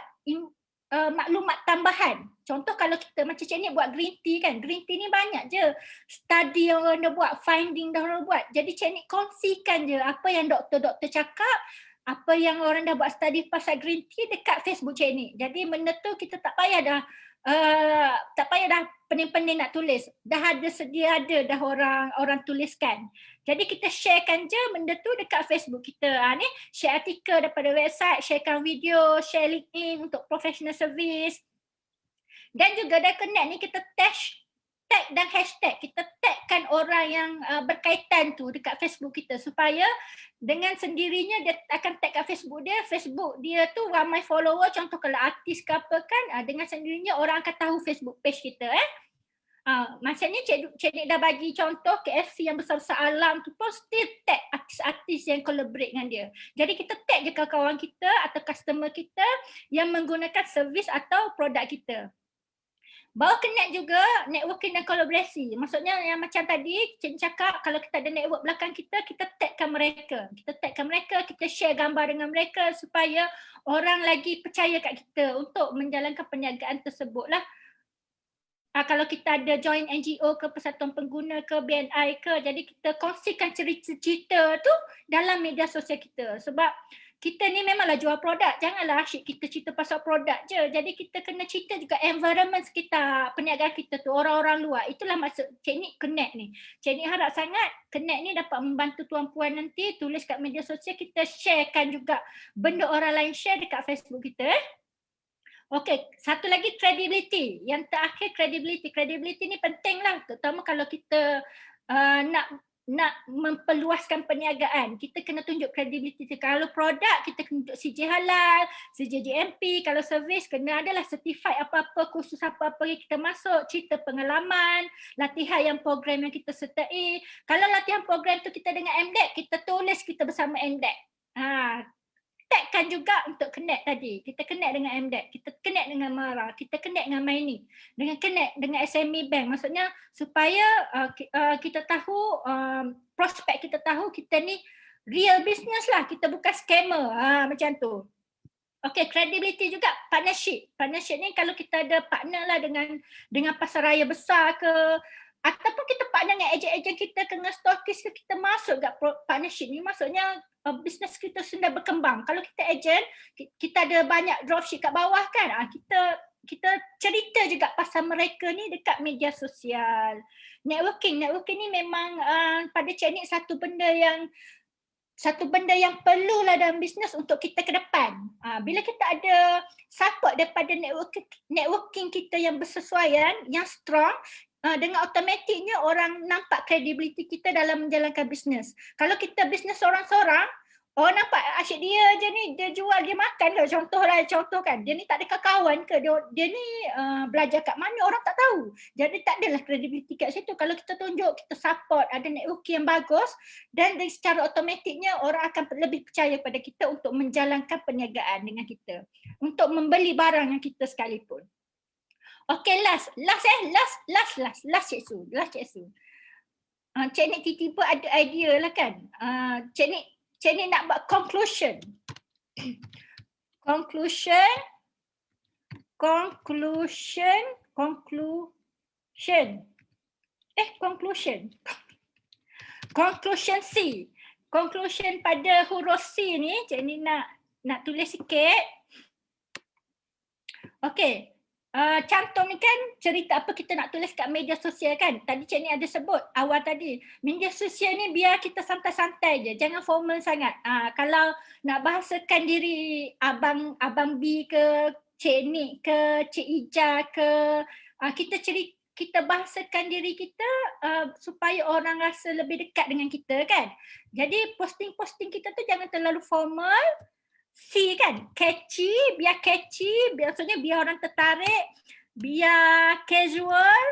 maklumat tambahan. Contoh kalau kita macam Cik Nik buat green tea kan, green tea ni banyak je study yang orang dah buat, finding dah orang buat. Jadi Cik Nik kongsikan je apa yang doktor-doktor cakap, apa yang orang dah buat study pasal green tea dekat Facebook Cik Nik. Jadi benda tu kita tak payah dah pening-pening nak tulis. Dah ada sedia ada dah orang tuliskan. Jadi kita sharekan je benda tu dekat Facebook kita. Ni share artikel daripada website, sharekan video, share LinkedIn untuk professional service. Dan juga dah connect ni kita tag dan hashtag. Kita tagkan orang yang berkaitan tu dekat Facebook kita supaya dengan sendirinya dia akan tag kat Facebook dia tu ramai follower. Contoh kalau artis ke apa kan, dengan sendirinya orang akan tahu Facebook page kita Maksudnya Cik Nik dah bagi contoh KFC yang besar-besar alam tu pun still tag artis-artis yang collaborate dengan dia. Jadi kita tag je kawan kita atau customer kita yang menggunakan servis atau produk kita. Bawa connect juga networking dan kolaborasi. Maksudnya yang macam tadi Cik cakap, kalau kita ada network belakang kita, kita tagkan mereka. Kita share gambar dengan mereka supaya orang lagi percaya kat kita untuk menjalankan perniagaan tersebut lah. Kalau kita ada join NGO ke, Persatuan Pengguna ke, BNI ke, jadi kita kongsikan cerita-cerita tu dalam media sosial kita. Sebab kita ni memanglah jual produk, janganlah asyik kita cerita pasal produk je. Jadi kita kena cerita juga environment sekitar perniagaan kita tu, orang-orang luar. Itulah maksud Cik Nik connect ni. Cik Nik harap sangat connect ni dapat membantu tuan-puan nanti tulis kat media sosial, kita sharekan juga benda orang lain share dekat Facebook kita. Okey, satu lagi credibility. Yang terakhir credibility. Credibility ni penting lah, terutama kalau kita nak memperluaskan perniagaan, kita kena tunjuk credibility. Kalau produk, kita kena tunjuk CJ Halal, CJ GMP. Kalau servis, kena adalah certified apa-apa, kursus apa-apa yang kita masuk, cerita pengalaman, latihan yang program yang kita sertai. Kalau latihan program tu kita dengan MDEC, kita tulis kita bersama MDEC. Tagkan juga untuk connect tadi. Kita connect dengan MDEC, kita connect dengan Mara, kita connect dengan Maini, dengan connect dengan SME Bank. Maksudnya supaya kita tahu, prospek kita tahu kita ni real business lah, kita bukan scammer. Macam tu. Okay, credibility juga, partnership. Partnership ni kalau kita ada partner lah dengan pasaraya besar ke, ataupun kita partner dengan ejen-ejen kita, dengan stokis ke, kita masuk kat partnership ni, maksudnya bisnes kita sudah berkembang. Kalau kita ejen, kita ada banyak dropship kat bawah kan, kita cerita juga pasal mereka ni dekat media sosial. Networking ni memang pada Cik Nik satu benda yang perlulah dalam bisnes untuk kita ke depan. Bila kita ada support daripada networking kita yang bersesuaian, yang strong, dengan automatiknya orang nampak kredibiliti kita dalam menjalankan bisnes. Kalau kita bisnes seorang-seorang, orang nampak asyik dia je ni, dia jual, dia makan ke, contoh kan, dia ni tak ada kawan ke, dia ni belajar kat mana, orang tak tahu. Jadi tak adalah kredibiliti kat situ. Kalau kita tunjuk, kita support, ada networking yang bagus, dan secara automatiknya orang akan lebih percaya pada kita untuk menjalankan perniagaan dengan kita, untuk membeli barang yang kita sekalipun. Okay, last Cik Su. Cik Nik tiba-tiba ada idea lah kan. Cik Nik nak buat conclusion. Conclusion C. Conclusion pada huruf C ni, Cik Nik nak tulis sikit. Okay. Cantum ni kan cerita apa kita nak tulis kat media sosial kan. Tadi Cik Nik ada sebut awal tadi. Media sosial ni biar kita santai-santai je. Jangan formal sangat. Kalau nak bahasakan diri Abang B ke, Cik Nik ke, Cik Ija ke, kita bahasakan diri kita supaya orang rasa lebih dekat dengan kita kan. Jadi posting-posting kita tu jangan terlalu formal. C kan, catchy, maksudnya biar orang tertarik, biar casual,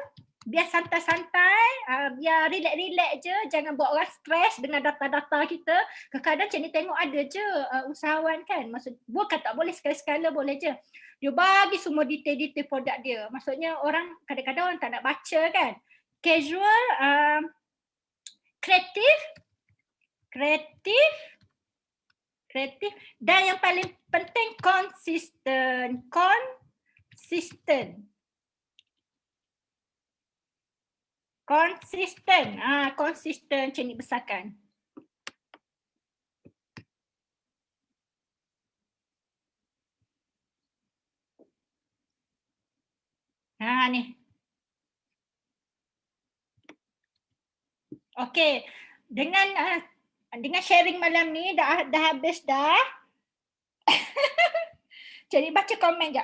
biar santai-santai, biar relax-relax je, jangan buat orang stres dengan data-data kita. Kadang-kadang Cik Nik tengok ada je usahawan kan, maksud bukan tak boleh, sekali-sekala boleh je. Dia bagi semua detail-detail produk dia, maksudnya orang kadang-kadang orang tak nak baca kan. Casual, kreatif, dan yang paling penting konsisten. Konsisten Cik Nik besarkan. Ni. Okey, dengan sharing malam ni dah habis dah. Cik Nik baca komen jap.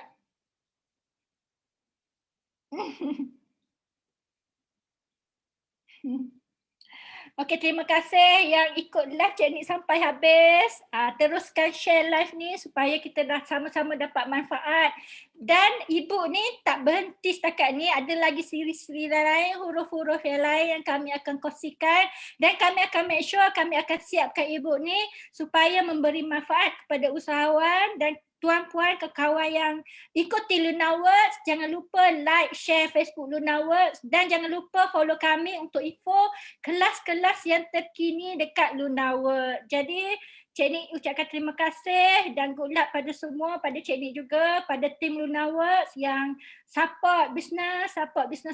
Okey, terima kasih yang ikut live Cik Nik sampai habis. Teruskan share live ni supaya kita dah sama-sama dapat manfaat. Dan ibu ni tak berhenti setakat ni, ada lagi siri-siri lain, huruf-huruf yang lain yang kami akan kongsikan. Dan kami akan make sure, kami akan siapkan ibu ni supaya memberi manfaat kepada usahawan dan tuan-puan, kawan yang ikuti Lunaworks. Jangan lupa like, share Facebook Lunaworks dan jangan lupa follow kami untuk info kelas-kelas yang terkini dekat Lunaworks. Jadi Cik Nik ucapkan terima kasih dan good luck pada semua, pada Cik Nik juga, pada tim Lunaworks yang support bisnes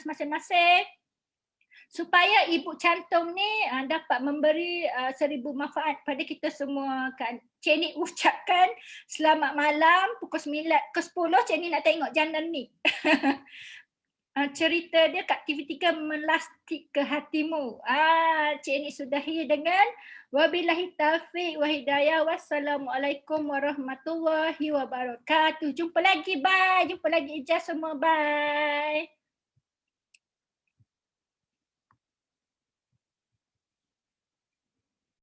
masing-masing. supaya ibu cantum ni dapat memberi 1000 manfaat pada kita semua kan. Cik Nik ucapkan selamat malam pukul 9 ke 10 Cik Nik nak tengok jandar ni. Cerita dia kat TV3 melastik ke hatimu. Cik Nik sudahi dengan wabillahi taufiq wa hidayah. Wassalamualaikum warahmatullahi wabarakatuh. Jumpa lagi. Bye. Jumpa lagi Ijaz semua. Bye.